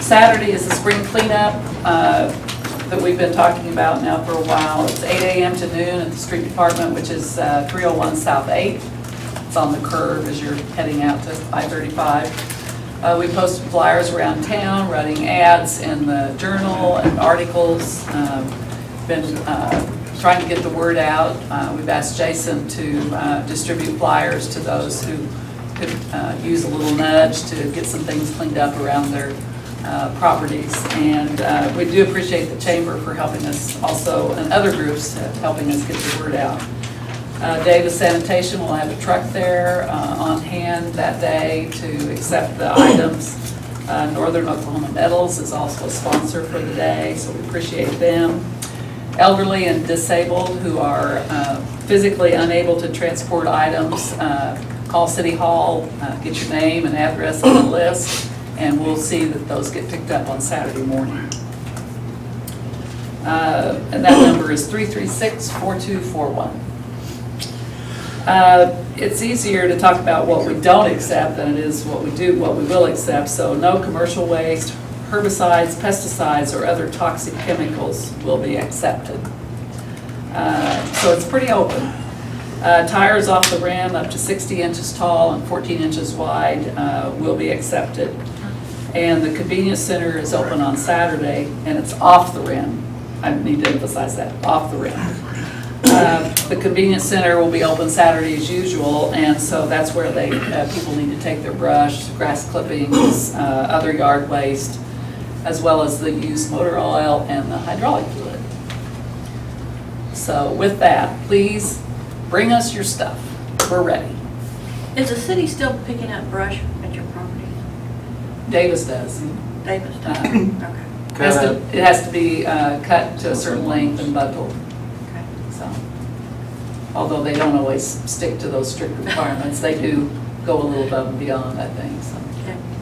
Saturday is the spring cleanup that we've been talking about now for a while. It's 8 a.m. to noon at the street department, which is 301 South 8th. It's on the curve as you're heading out to I-35. We posted flyers around town, running ads in the journal and articles. Been trying to get the word out. We've asked Jason to distribute flyers to those who could use a little nudge to get some things cleaned up around their properties. And we do appreciate the chamber for helping us also, and other groups helping us get the word out. Davis Sanitation will have a truck there on hand that day to accept the items Northern Oklahoma Metals is also a sponsor for the day, so we appreciate them. Elderly and disabled who are physically unable to transport items, call City Hall, get your name and address on the list, and we'll see that those get picked up on Saturday morning. And that number is 336-4241. It's easier to talk about what we don't accept than it is what we will accept. So no commercial waste, herbicides, pesticides, or other toxic chemicals will be accepted. So it's pretty open. Tires off the rim up to 60 inches tall and 14 inches wide will be accepted. And the convenience center is open on Saturday, and it's off the rim. I need to emphasize that, off the rim. The convenience center will be open Saturday as usual, and so that's where people need to take their brush, grass clippings, other yard waste, as well as the used motor oil and the hydraulic fluid. So with that, please bring us your stuff. We're ready. Is the city still picking up brush at your property? Davis does. Davis does? Okay. It has to be cut to a certain length and buckled. Okay. So, although they don't always stick to those strict requirements, they do go a little above and beyond, I think. So,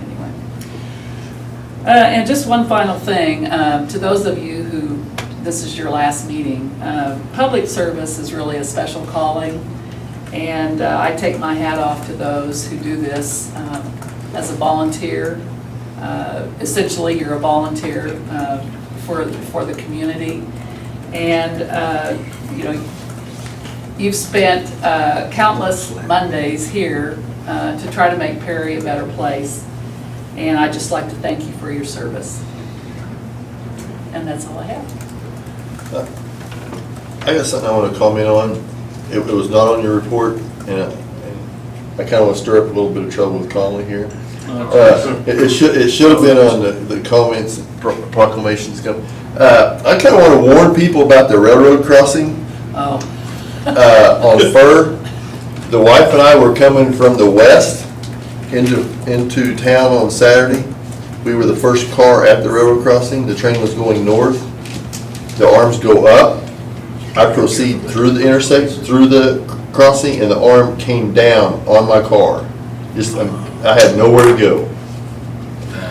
anyway. And just one final thing, to those of you who this is your last meeting, public service is really a special calling, and I take my hat off to those who do this as a volunteer. Essentially, you're a volunteer for the community, and you know, you've spent countless Mondays here to try to make Perry a better place, and I'd just like to thank you for your service. And that's all I have. I got something I want to comment on. It was not on your report, and I kind of want to stir up a little bit of trouble with Conley here. It should have been on the comments, proclamations. I kind of want to warn people about the railroad crossing on Fur. The wife and I were coming from the west into town on Saturday. We were the first car at the railroad crossing. The train was going north. The arms go up. I proceed through the intersection, through the crossing, and the arm came down on my car. I had nowhere to go.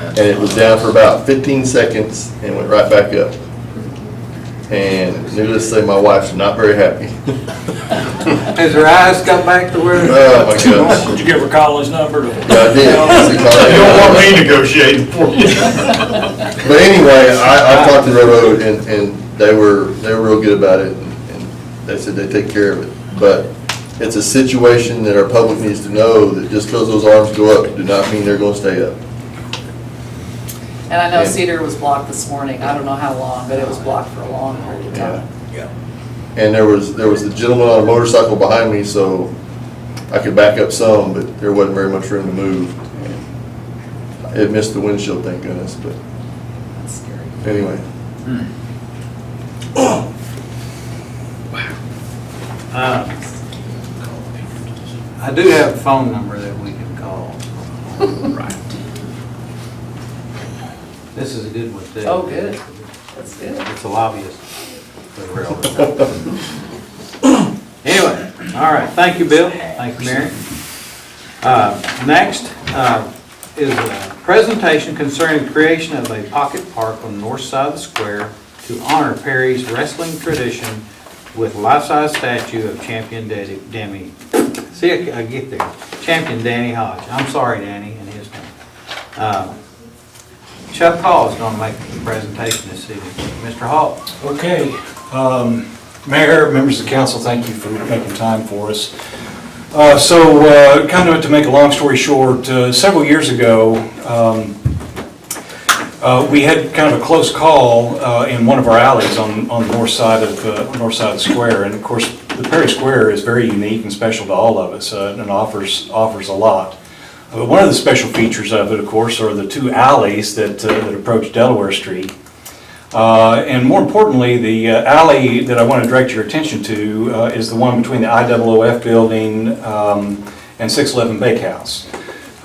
And it was down for about 15 seconds and went right back up. And needless to say, my wife's not very happy. Has her eyes got back to where? Oh, my gosh. Did you give her Collins' number? Yeah, I did. You don't want me negotiating for you. But anyway, I talked to the railroad, and they were real good about it, and they said they take care of it. But it's a situation that our public needs to know that just because those arms go up do not mean they're going to stay up. And I know Cedar was blocked this morning. I don't know how long, but it was blocked for a long period of time. Yeah. And there was a gentleman on a motorcycle behind me, so I could back up some, but there wasn't very much room to move. It missed the windshield, thank goodness, but That's scary. anyway. I do have a phone number that we can call. Right. This is a good one too. Oh, good. That's good. It's a lobbyist for the railroad. Anyway, all right, thank you, Bill. Thank you, Mary. Next is a presentation concerning the creation of a pocket park on the north side of the square to honor Perry's wrestling tradition with life-size statue of Champion Danny. See, I get there. Champion Danny Hodge. I'm sorry, Danny, and his name. Chuck Hall is going to make the presentation this evening. Mr. Hall. Okay. Mayor, members of the council, thank you for making time for us. Kind of to make a long story short, several years ago, we had kind of a close call in one of our alleys on the north side of the square, and of course the Perry Square is very unique and special to all of us, and offers a lot. But one of the special features of it, of course, are the two alleys that approach Delaware Street. And more importantly, the alley that I want to direct your attention to is the one between the IOOF building and 611 Bakehouse.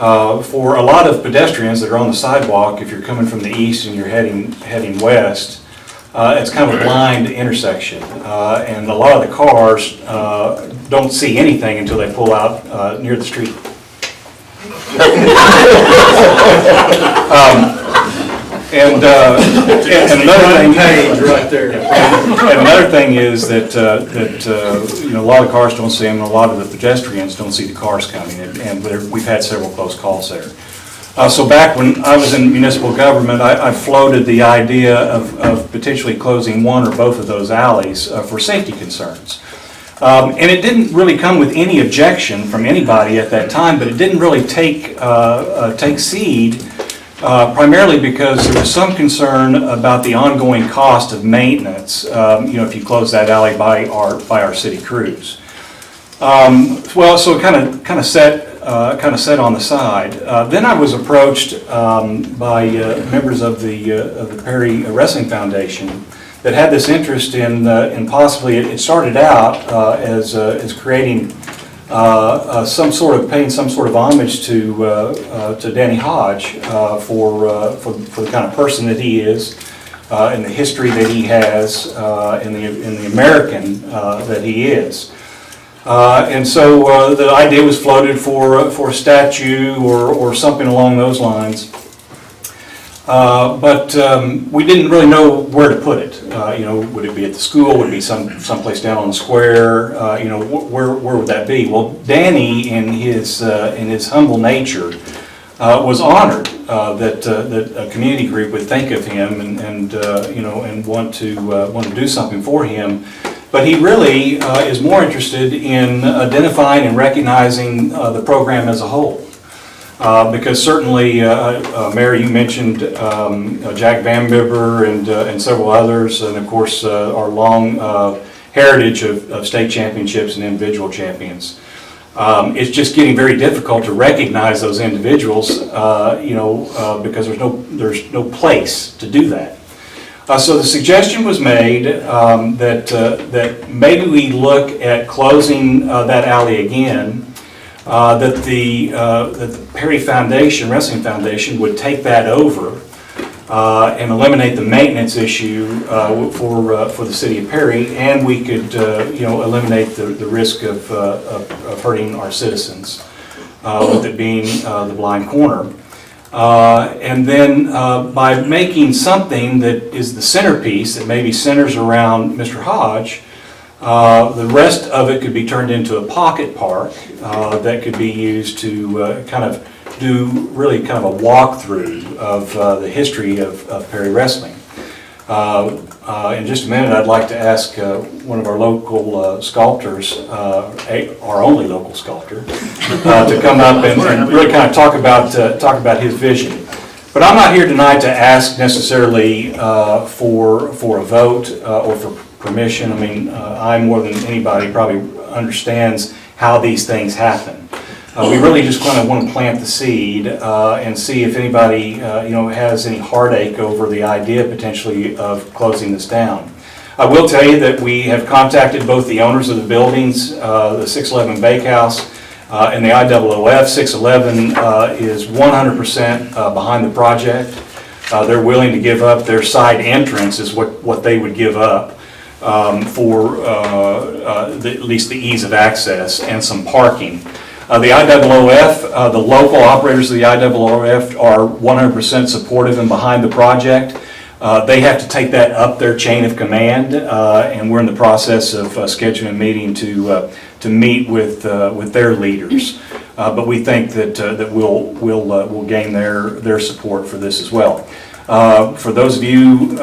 For a lot of pedestrians that are on the sidewalk, if you're coming from the east and you're heading west, it's kind of a blind intersection. And a lot of the cars don't see anything until they pull out near the street. And another thing, right there. and another thing is that you know, a lot of cars don't see them, and a lot of the pedestrians don't see the cars coming, and we've had several close calls there. So back when I was in municipal government, I floated the idea of potentially closing one or both of those alleys for safety concerns. And it didn't really come with any objection from anybody at that time, but it didn't really take seed, primarily because there was some concern about the ongoing cost of maintenance, you know, if you close that alley by our city crews. Well, so kind of set on the side. Then I was approached by members of the Perry Wrestling Foundation that had this interest in possibly, it started out as creating paying some sort of homage to Danny Hodge for the kind of person that he is, and the history that he has, and the American that he is. And so the idea was floated for a statue or something along those lines. But we didn't really know where to put it. You know, would it be at the school? Would it be someplace down on the square? You know, where would that be? Well, Danny, in his humble nature, was honored that a community group would think of him and you know, and want to do something for him. But he really is more interested in identifying and recognizing the program as a whole. Because certainly, Mary, you mentioned Jack Van Bibber and several others, and of course our long heritage of state championships and individual champions. It's just getting very difficult to recognize those individuals, you know, because there's no place to do that. So the suggestion was made that maybe we look at closing that alley again. That the Perry Foundation, Wrestling Foundation, would take that over and eliminate the maintenance issue for the city of Perry, and we could you know, eliminate the risk of hurting our citizens with it being the blind corner. And then by making something that is the centerpiece, that maybe centers around Mr. Hodge, the rest of it could be turned into a pocket park that could be used to kind of do really kind of a walkthrough of the history of Perry Wrestling. In just a minute, I'd like to ask one of our local sculptors, our only local sculptor, to come up and really kind of talk about his vision. But I'm not here tonight to ask necessarily for a vote or for permission. I mean, I more than anybody probably understands how these things happen. We really just kind of want to plant the seed and see if anybody you know, has any heartache over the idea potentially of closing this down. I will tell you that we have contacted both the owners of the buildings, the 611 Bakehouse and the IOOF. 611 is 100% behind the project. They're willing to give up their side entrance is what they would give up for at least the ease of access and some parking. The IOOF, the local operators of the IOOF are 100% supportive and behind the project. They have to take that up their chain of command, and we're in the process of scheduling a meeting to meet with their leaders. But we think that we'll gain their support for this as well. For those of you,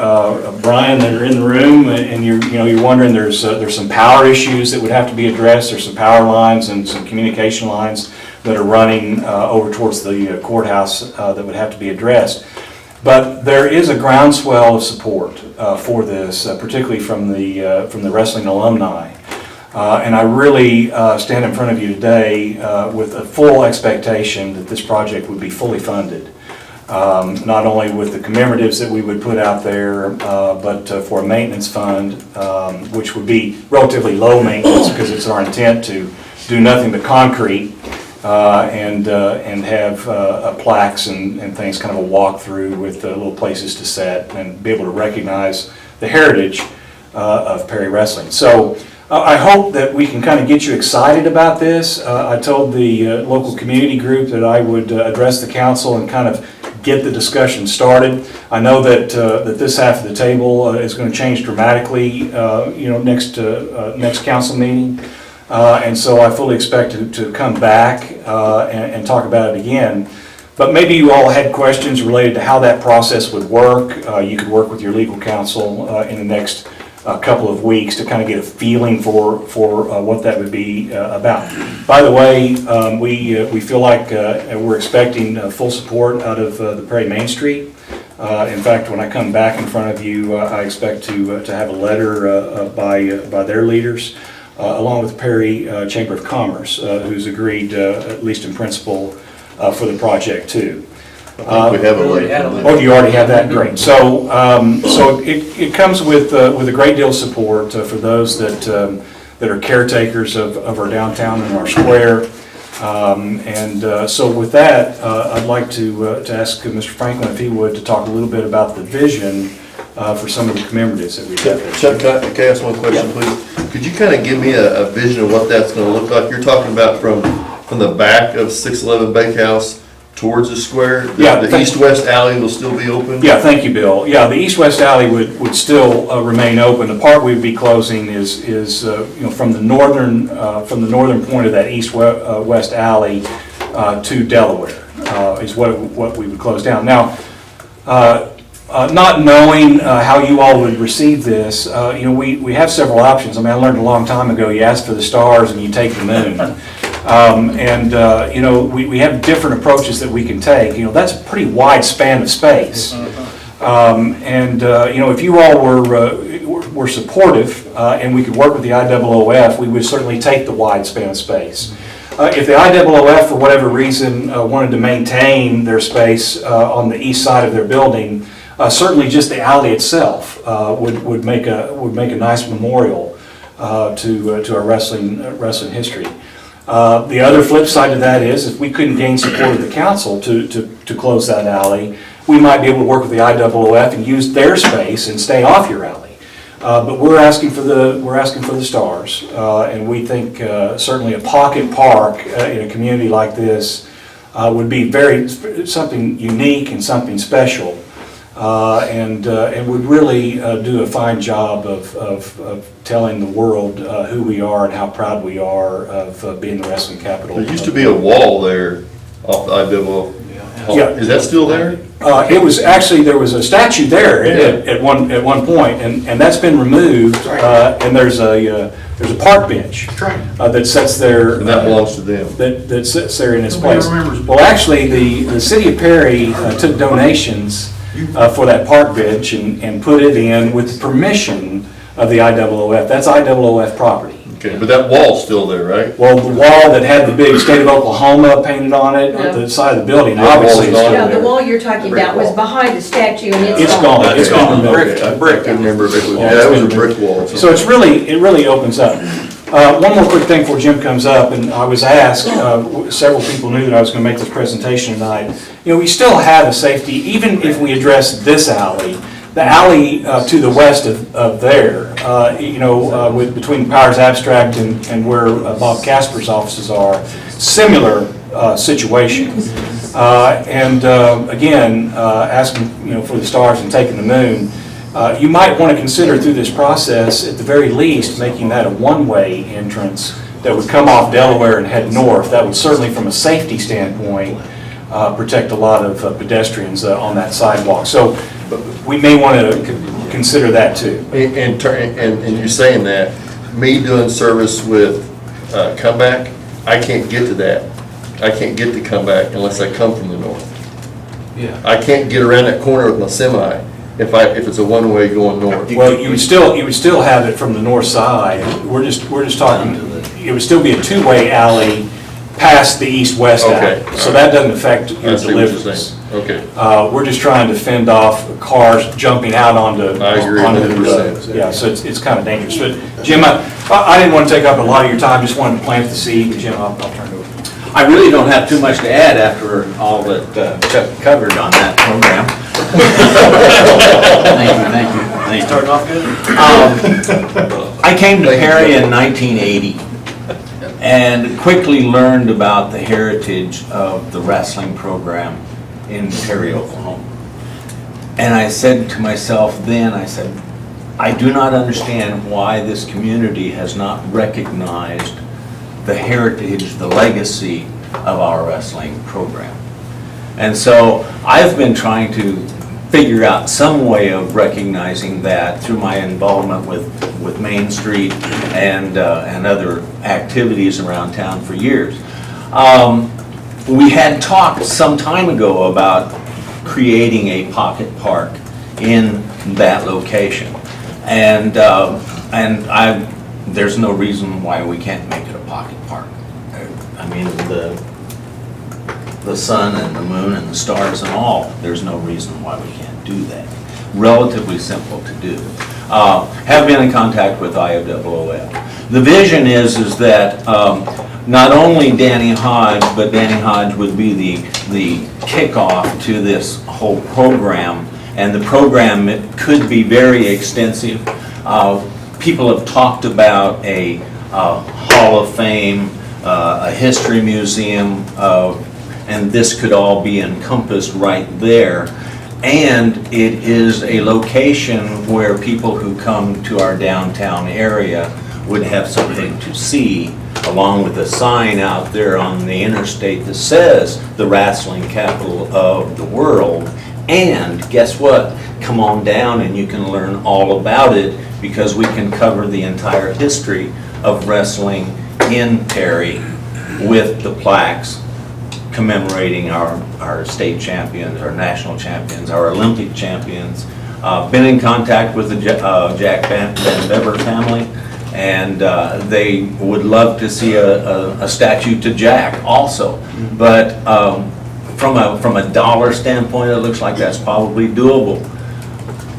Brian, that are in the room, and you're wondering, there's some power issues that would have to be addressed. There's some power lines and some communication lines that are running over towards the courthouse that would have to be addressed. But there is a groundswell of support for this, particularly from the wrestling alumni. And I really stand in front of you today with a full expectation that this project would be fully funded. Not only with the commemoratives that we would put out there, but for a maintenance fund, which would be relatively low maintenance because it's our intent to do nothing but concrete and have plaques and things, kind of a walkthrough with little places to sit and be able to recognize the heritage of Perry Wrestling. So I hope that we can kind of get you excited about this. I told the local community group that I would address the council and kind of get the discussion started. I know that that this half of the table is going to change dramatically, next council meeting. And so I fully expect to come back and talk about it again. But maybe you all had questions related to how that process would work. You could work with your legal counsel in the next couple of weeks to kind of get a feeling for what that would be about. By the way, we feel like we're expecting full support out of the Perry Main Street. In fact, when I come back in front of you, I expect to have a letter by their leaders, along with the Perry Chamber of Commerce, who's agreed, at least in principle, for the project too. I think we have a letter. Oh, you already have that? Great. So, so it comes with a great deal of support for those that are caretakers of our downtown and our square. So with that, I'd like to ask Mr. Franklin if he would to talk a little bit about the vision for some of the commemoratives that we have. Chuck, can I ask one question, please? Could you kind of give me a vision of what that's going to look like? You're talking about from the back of 611 Bakehouse towards the square? Yeah. The east-west alley will still be open? Yeah, thank you, Bill. Yeah, the east-west alley would still remain open. The part we'd be closing is from the northern point of that east-west alley to Delaware is what we would close down. Now, not knowing how you all would receive this, we have several options. I mean, I learned a long time ago, you ask for the stars and you take the moon. We have different approaches that we can take. That's a pretty wide span of space. If you all were supportive and we could work with the IOOF, we would certainly take the wide span of space. If the IOOF, for whatever reason, wanted to maintain their space on the east side of their building, certainly just the alley itself would make a nice memorial to our wrestling history. The other flip side to that is if we couldn't gain support of the council to close that alley, we might be able to work with the IOOF and use their space and stay off your alley. But we're asking for the stars, and we think certainly a pocket park in a community like this would be something unique and something special. And would really do a fine job of telling the world who we are and how proud we are of being the wrestling capital. There used to be a wall there off the IOOF. Yeah. Is that still there? It was actually, there was a statue there at one point, and that's been removed. And there's a park bench that sits there. And that belongs to them. That sits there in its Nobody place. remembers. Well, actually, the city of Perry took donations for that park bench and put it in with permission of the IOOF. That's IOOF property. Okay, but that wall's still there, right? Well, the wall that had the big state of Oklahoma painted on it at the side of the building, obviously is still Yeah, No, the wall you're talking about was behind the statue and It's gone. It's gone. Okay, I couldn't remember if it was, yeah, that was a brick wall. So it really opens up. One more quick thing before Jim comes up, and I was asked, several people knew that I was going to make this presentation tonight. We still have a safety, even if we address this alley. The alley to the west of there, between Powers Abstract and where Bob Casper's offices are, similar situation. Again, asking for the stars and taking the moon. You might want to consider through this process, at the very least, making that a one-way entrance that would come off Delaware and head north. That would certainly, from a safety standpoint, protect a lot of pedestrians on that sidewalk. So we may want to consider that too. And you're saying that, me doing service with Comeback, I can't get to that. I can't get to Comeback unless I come from the north. Yeah. I can't get around that corner with my semi if it's a one-way going north. Well, you would still have it from the north side. We're just talking, it would still be a two-way alley past the east-west alley. Okay. So that doesn't affect your I see what you're deliveries. saying. Okay. We're just trying to fend off cars jumping out onto. I agree 100%. Yeah, so it's kind of dangerous. But Jim, I didn't want to take up a lot of your time, just wanted to plant the seed. But Jim, I'll turn it over. I really don't have too much to add after all that Chuck covered on that program. Thank you. Starting off good? I came to Perry in 1980 and quickly learned about the heritage of the wrestling program in Perry, Oklahoma. And I said to myself then, I said, I do not understand why this community has not recognized the heritage, the legacy of our wrestling program. And so I've been trying to figure out some way of recognizing that through my involvement with Main Street and other activities around town for years. We had talked some time ago about creating a pocket park in that location. And there's no reason why we can't make it a pocket park. I mean, the sun and the moon and the stars and all, there's no reason why we can't do that. Relatively simple to do. Have been in contact with IOWF. The vision is that not only Danny Hodge, but Danny Hodge would be the kickoff to this whole program. And the program could be very extensive. People have talked about a Hall of Fame, a history museum, and this could all be encompassed right there. And it is a location where people who come to our downtown area would have something to see, along with a sign out there on the interstate that says the wrestling capital of the world. And guess what? Come on down and you can learn all about it, because we can cover the entire history of wrestling in Perry with the plaques commemorating our state champions, our national champions, our Olympic champions. Been in contact with the Jack Van Bever family, and they would love to see a statue to Jack also. But from a dollar standpoint, it looks like that's probably doable.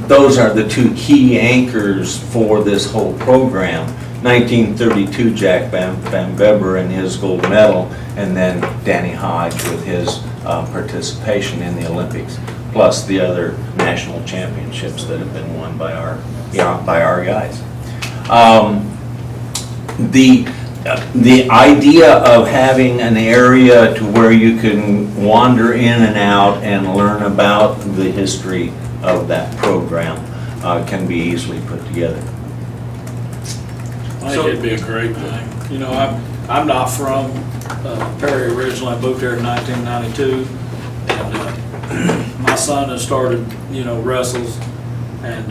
Those are the two key anchors for this whole program. 1932, Jack Van Bever and his gold medal, and then Danny Hodge with his participation in the Olympics, plus the other national championships that have been won by our guys. The idea of having an area to where you can wander in and out and learn about the history of that program can be easily put together. I think it'd be a great thing. You know, I'm not from Perry originally. I moved here in 1992, and my son has started, wrestles, and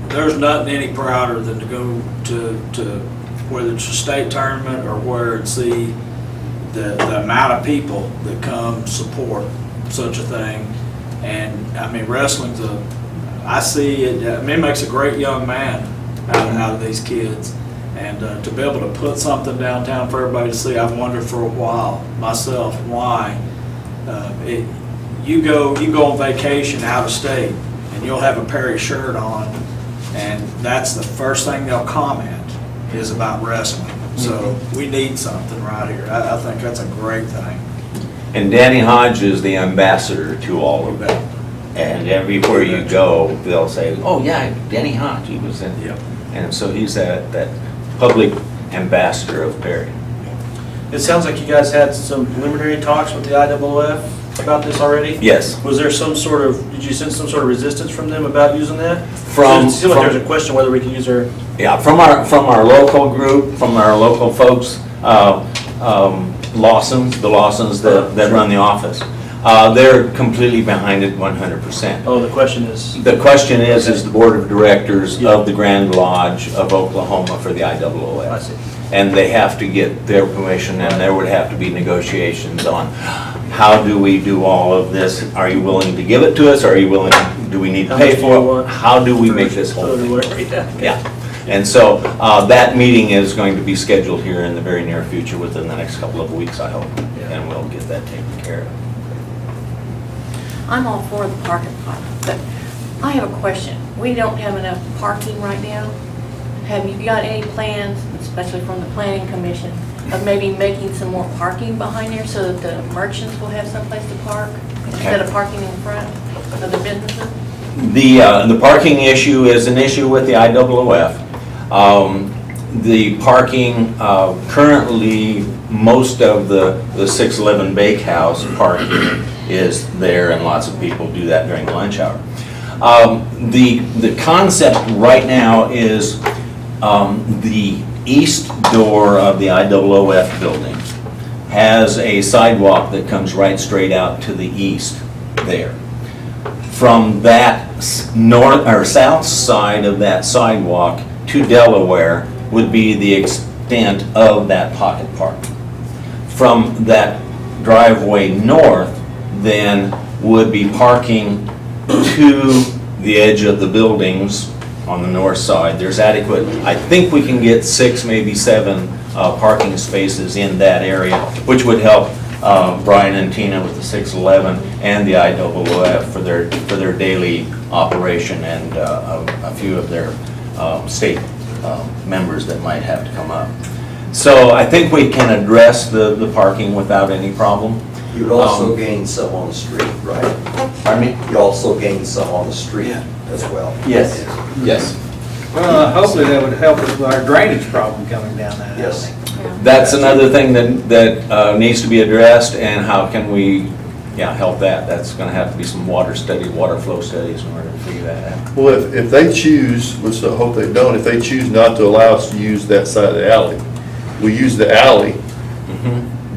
there's nothing any prouder than to go to whether it's a state tournament or where and see the amount of people that come support such a thing. And I mean, wrestling's I see it, it makes a great young man out of these kids. And to be able to put something downtown for everybody to see, I've wondered for a while myself why. You go on vacation out of state and you'll have a Perry shirt on, and that's the first thing they'll comment is about wrestling. So we need something right here. I think that's a great thing. And Danny Hodge is the ambassador to all of that. And everywhere you go, they'll say, oh yeah, Danny Hodge, he was in. Yep. And so he's that public ambassador of Perry. It sounds like you guys had some preliminary talks with the IWF about this already? Yes. Was there did you sense some sort of resistance from them about using that? It seems like there's a question whether we can use their... Yeah, from our local group, from our local folks, Lawson's, the Lawsons that run the office. They're completely behind it 100%. Oh, the question is? The question is the board of directors of the Grand Lodge of Oklahoma for the IWF. I see. And they have to get their permission, and there would have to be negotiations on how do we do all of this? Are you willing to give it to us? Are you willing, do we need to pay for it? How do we make this whole thing? Yeah. And so that meeting is going to be scheduled here in the very near future, within the next couple of weeks, I hope, and we'll get that taken care of. I'm all for the parking lot, but I have a question. We don't have enough parking right now. Have you got any plans, especially from the planning commission, of maybe making some more parking behind there so that the merchants will have someplace to park instead of parking in front of the businesses? The parking issue is an issue with the IWF. The parking, currently, most of the 611 Bakehouse parking is there, and lots of people do that during lunch hour. The concept right now is the east door of the IWF building has a sidewalk that comes right straight out to the east there. From that north or south side of that sidewalk to Delaware would be the extent of that pocket park. From that driveway north then would be parking to the edge of the buildings on the north side. There's adequate, I think we can get 6, maybe 7 parking spaces in that area, which would help Brian and Tina with the 611 and the IWF for their daily operation, and a few of their state members that might have to come up. So I think we can address the parking without any problem. You would also gain some on the street, right? Pardon me? You also gain some on the street as well. Yes, yes. Well, hopefully that would help with our drainage problem coming down that alley. Yes. That's another thing that needs to be addressed, and how can we, help that? That's gonna have to be some water flow studies in order to figure that out. Well, if they choose, which I hope they don't, if they choose not to allow us to use that side of the alley, we use the alley,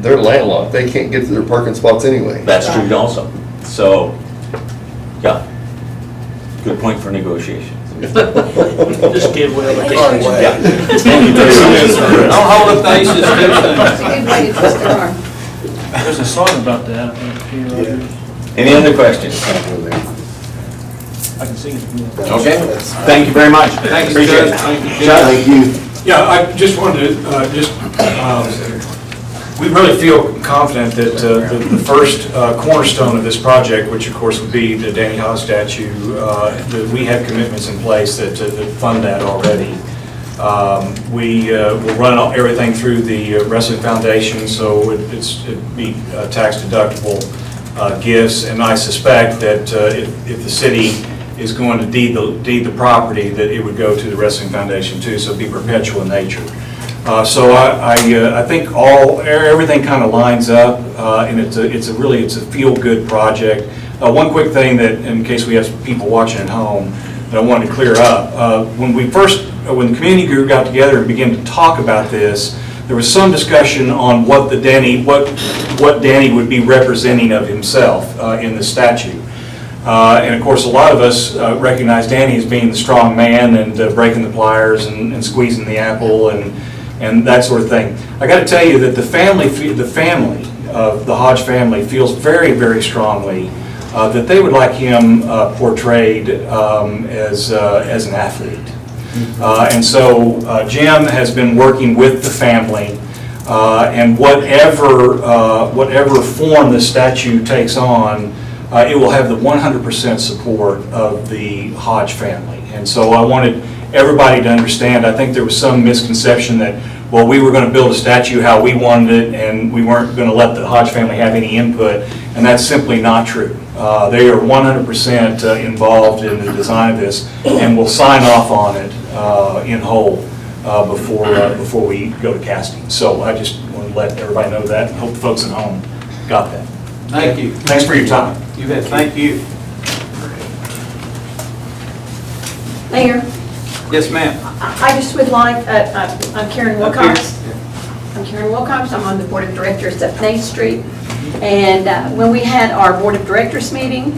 they're landlocked. They can't get to their parking spots anyway. That's true also. So, yeah, good point for negotiation. Just give whatever they can. Yeah. Don't hold up the aces too soon. It's a good way to twist their arm. There's a song about that. Any other questions? I can sing it. Okay, thank you very much. Thank you, Appreciate it. Judge. Thank you, Chuck? Judge. Thank you. Yeah, I just wanted to, we really feel confident that the first cornerstone of this project, which of course would be the Danny Haas statue, that we have commitments in place that fund that already. We will run everything through the Wrestling Foundation, so it'd be tax deductible gifts, and I suspect that if the city is going to deed the property, that it would go to the Wrestling Foundation too, so it'd be perpetual in nature. So I think everything kind of lines up, and it's a feel-good project. One quick thing that, in case we have people watching at home, that I wanted to clear up. When the community group got together and began to talk about this, there was some discussion on what Danny would be representing of himself in the statue. And of course, a lot of us recognize Danny as being the strong man and breaking the pliers and squeezing the apple and that sort of thing. I got to tell you that the family of the Hodge family feels very, very strongly that they would like him portrayed as an athlete. And so Jim has been working with the family, and whatever form the statue takes on, it will have the 100% support of the Hodge family. And so I wanted everybody to understand, I think there was some misconception that, well, we were going to build a statue how we wanted it, and we weren't going to let the Hodge family have any input, and that's simply not true. They are 100% involved in the design of this, and will sign off on it in whole before we go to casting. So I just want to let everybody know that, and hope the folks at home got that. Thank you. Thanks for your time. You bet. Thank you. Mayor, Yes, ma'am. I just would like, I'm Karen Wilcox. I'm Karen Wilcox, I'm on the Board of Directors at Main Street. And when we had our Board of Directors meeting,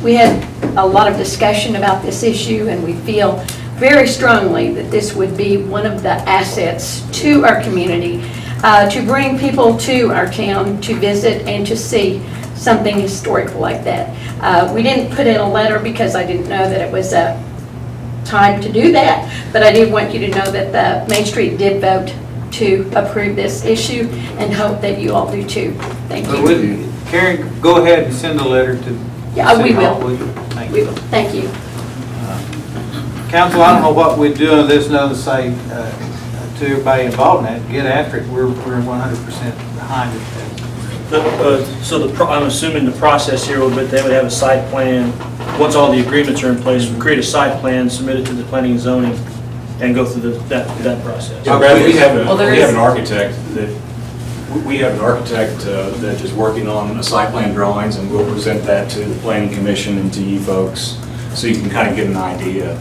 we had a lot of discussion about this issue, and we feel very strongly that this would be one of the assets to our community, to bring people to our town to visit and to see something historical like that. We didn't put in a letter because I didn't know that it was time to do that, but I did want you to know that the Main Street did vote to approve this issue, and hope that you all do too. Thank you. Karen, go ahead and send a letter to. Yeah, we City Hall, will. will you? Thank We you. will. Thank you. Council, I don't know what we're doing this, another say, to everybody involved in that, get after it, we're 100% behind it. I'm assuming the process here would be they would have a site plan, once all the agreements are in place, we create a site plan, submit it to the planning and zoning, and go through that process. Yeah, Brad, we have Well, there is- an architect that is working on a site plan drawings, and we'll present that to the planning commission and to you folks, so you can kind of get an idea.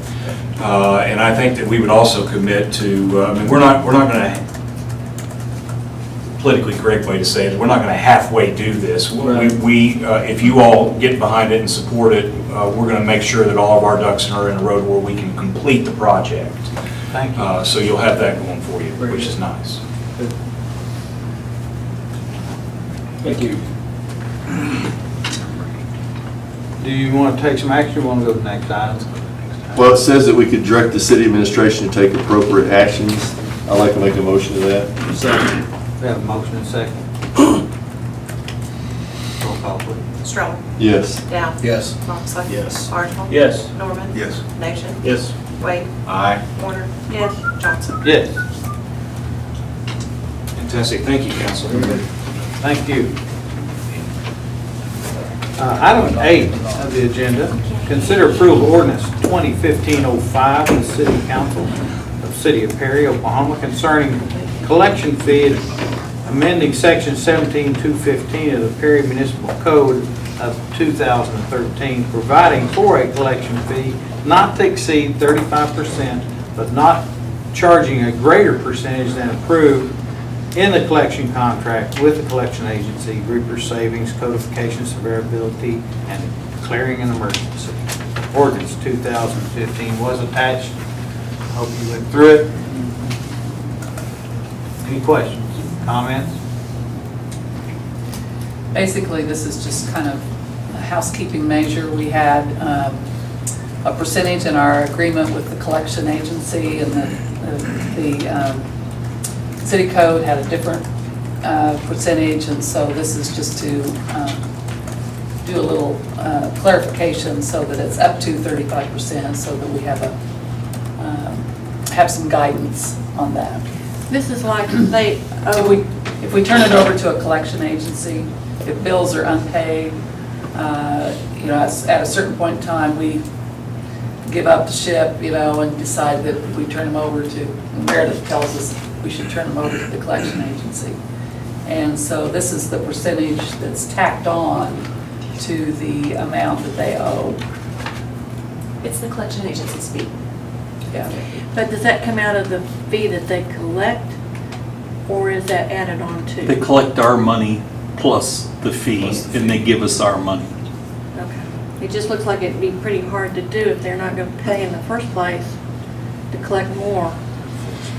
And I think that we would also commit to, I mean, we're not going to, politically correct way to say it, we're not going to halfway do this. If you all get behind it and support it, we're going to make sure that all of our ducks are in a row where we can complete the project. Thank you. So you'll have that going for you, which is nice. Thank you. Do you want to take some action, or want to go to the next item? Well, it says that we could direct the city administration to take appropriate actions. I'd like to make a motion to that. We have a motion and a second. Roll call, please. Stroller. Yes. Dow. Yes. Moxley. Yes. Archibald. Yes. Norman. Yes. Nation. Yes. Wade. Aye. Warner. Yes. Johnson. Yes. Fantastic. Thank you, Council. Thank you. Item 8 of the agenda, consider approval of ordinance 2015-05 of the City Council of City of Perry, Oklahoma concerning collection fee, amending section 17-215 of the Perry Municipal Code of 2013, providing for a collection fee not to exceed 35%, but not charging a greater percentage than approved in the collection contract with the collection agency, Reaper Savings, Codification, Severability, and declaring an emergency. Ordinance 2015 was attached. Hope you went through it. Any questions, comments? Basically, this is just kind of a housekeeping measure. We had a percentage in our agreement with the collection agency, and the city code had a different percentage, and so this is just to do a little clarification so that it's up to 35%, so that we have some guidance on that. This is like they owe. If we turn it over to a collection agency, if bills are unpaid, at a certain point in time, we give up the ship, and decide that we turn them over to, Meredith tells us we should turn them over to the collection agency. And so this is the percentage that's tacked on to the amount that they owe. It's the collection agency's fee. Yeah. But does that come out of the fee that they collect, or is that added on to? They collect our money plus the fee, and they give us our money. Okay. It just looks like it'd be pretty hard to do if they're not going to pay in the first place to collect more.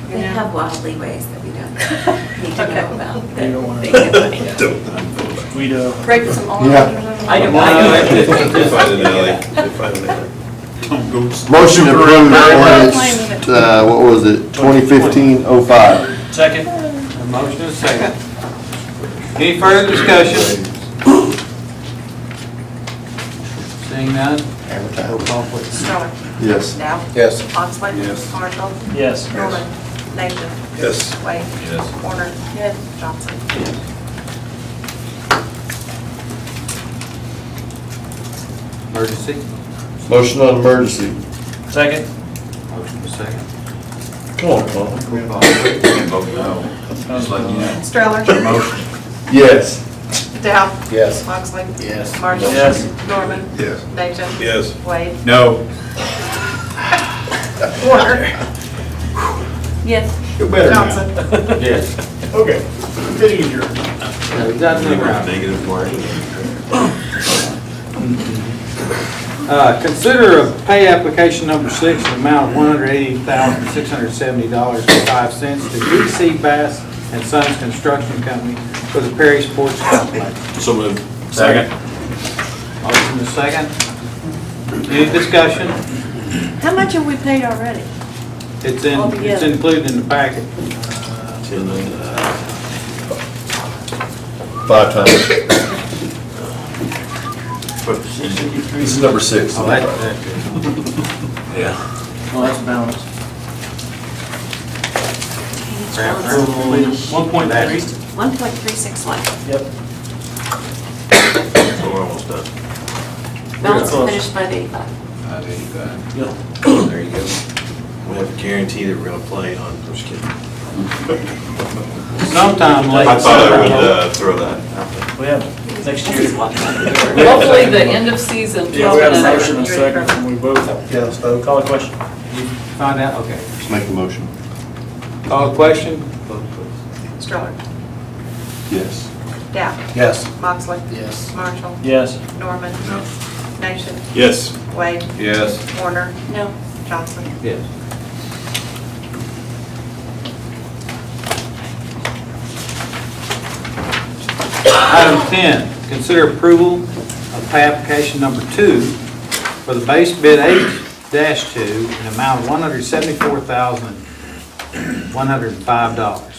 They have wild leeways that we don't need to know about. You don't want They to. get money out. We do. Break some arms or something? I don't. Motion to approve ordinance, what was it, 2015-05. Second. A motion and a second. Any further discussion? Seeing none? Roll call, please. Stroller. Yes. Dow. Yes. Moxley. Yes. Archibald. Yes. Norman. Nation. Yes. Wade. Yes. Warner. Yes. Johnson. Emergency? Motion on emergency. Second. Motion and a second. Come on, Paul. Stroller. Yes. Dow. Yes. Moxley. Yes. Marshall. Yes. Norman. Yes. Nation. Yes. Wade. No. Warner. Yes. Feel better now. Johnson. Yes. Okay. Meeting adjourned. We got another round. Negative mark. Consider a pay application number 6 in the amount of $180,670.05 to DC Bass and Sons Construction Company for the Perry Sports Complex. So moved. Second. Motion and a second. Any discussion? How much have we paid already? It's Altogether. included in the packet. 5 times. This is number 6. Oh, that's Yeah. Well, that's balanced. Craft Rental. 1.3? 1.361. Yep. So we're almost done. Balance close. finished by the 85. Yep. There you go. We have a guarantee that we're gonna play on, I'm just kidding. Sometime late. I thought I would throw that out there. We have next year. Hopefully, the end of season. Yeah, we had a motion and a second, and we both. Yeah, let's vote. Call a question. Find out, okay. Just make the motion. Call the question? Stroller. Yes. Dow. Yes. Moxley. Yes. Marshall. Yes. Norman. Nation. Yes. Wade. Yes. Warner. No. Johnson. Yes. Item 10, consider approval of pay application number 2 for the base bid H-2 in the amount of $174,105.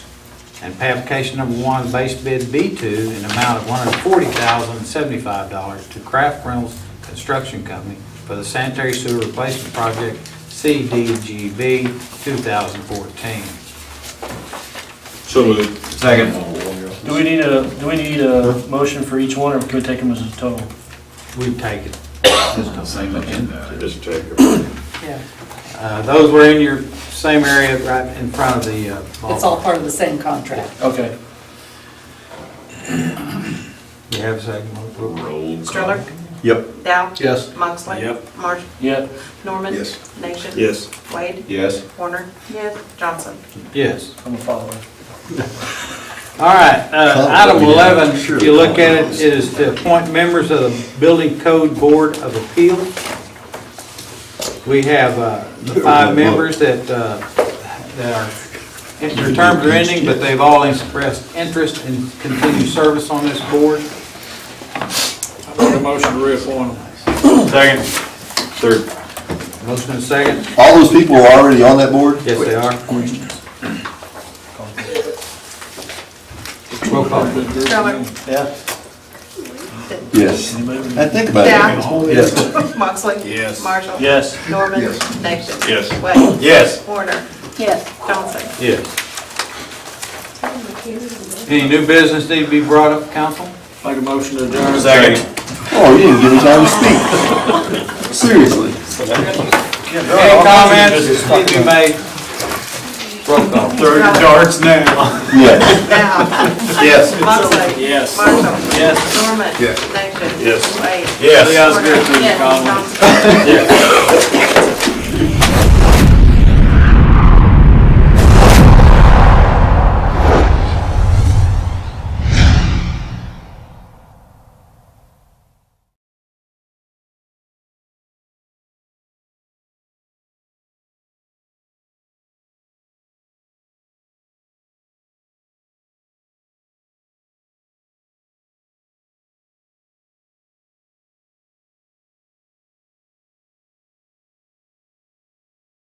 And pay application number 1, base bid B2 in the amount of $140,075 to Craft Reynolds Construction Company for the sanitary sewer replacement project CDGB 2014. So moved. Second. Do we need a motion for each one, or can we take them as a total? We take it. Just take it. Those were in your same area right in front of the It's all part of the same contract. Okay. You have a second? Roll. Stroller. Yep. Dow. Yes. Moxley. Yep. Marshall. Yep. Norman. Yes. Nation. Yes. Wade. Yes. Warner. Yes. Johnson. Yes. I'm a follower. All right, item 11, if you look at it, is to appoint members of the Building Code Board of Appeals. We have the 5 members that are, their terms are ending, but they've all expressed interest in continued service on this board. I make a motion to reappoint them. Second. Third. Motion and second. All those people are already on that board? Yes, they are. Roll call. Stroller. Yeah. Yes. I think about Dow. it. Yes. Moxley. Yes. Marshall. Yes. Norman. Yes. Nation. Yes. Wade. Yes. Warner. Yes. Johnson. Yes. Any new business need to be brought up, council? Make a motion to adjourn. Second. Oh, you didn't give me time to speak. Seriously. Any comments need to be made? Roll call. Throw your darts now. Yes. Dow. Yes. Moxley. Yes. Marshall. Yes. Norman. Yes. Nation. Yes. Wade. Yes. See how it's good to you, Warner. Conlon. Yes. Johnson.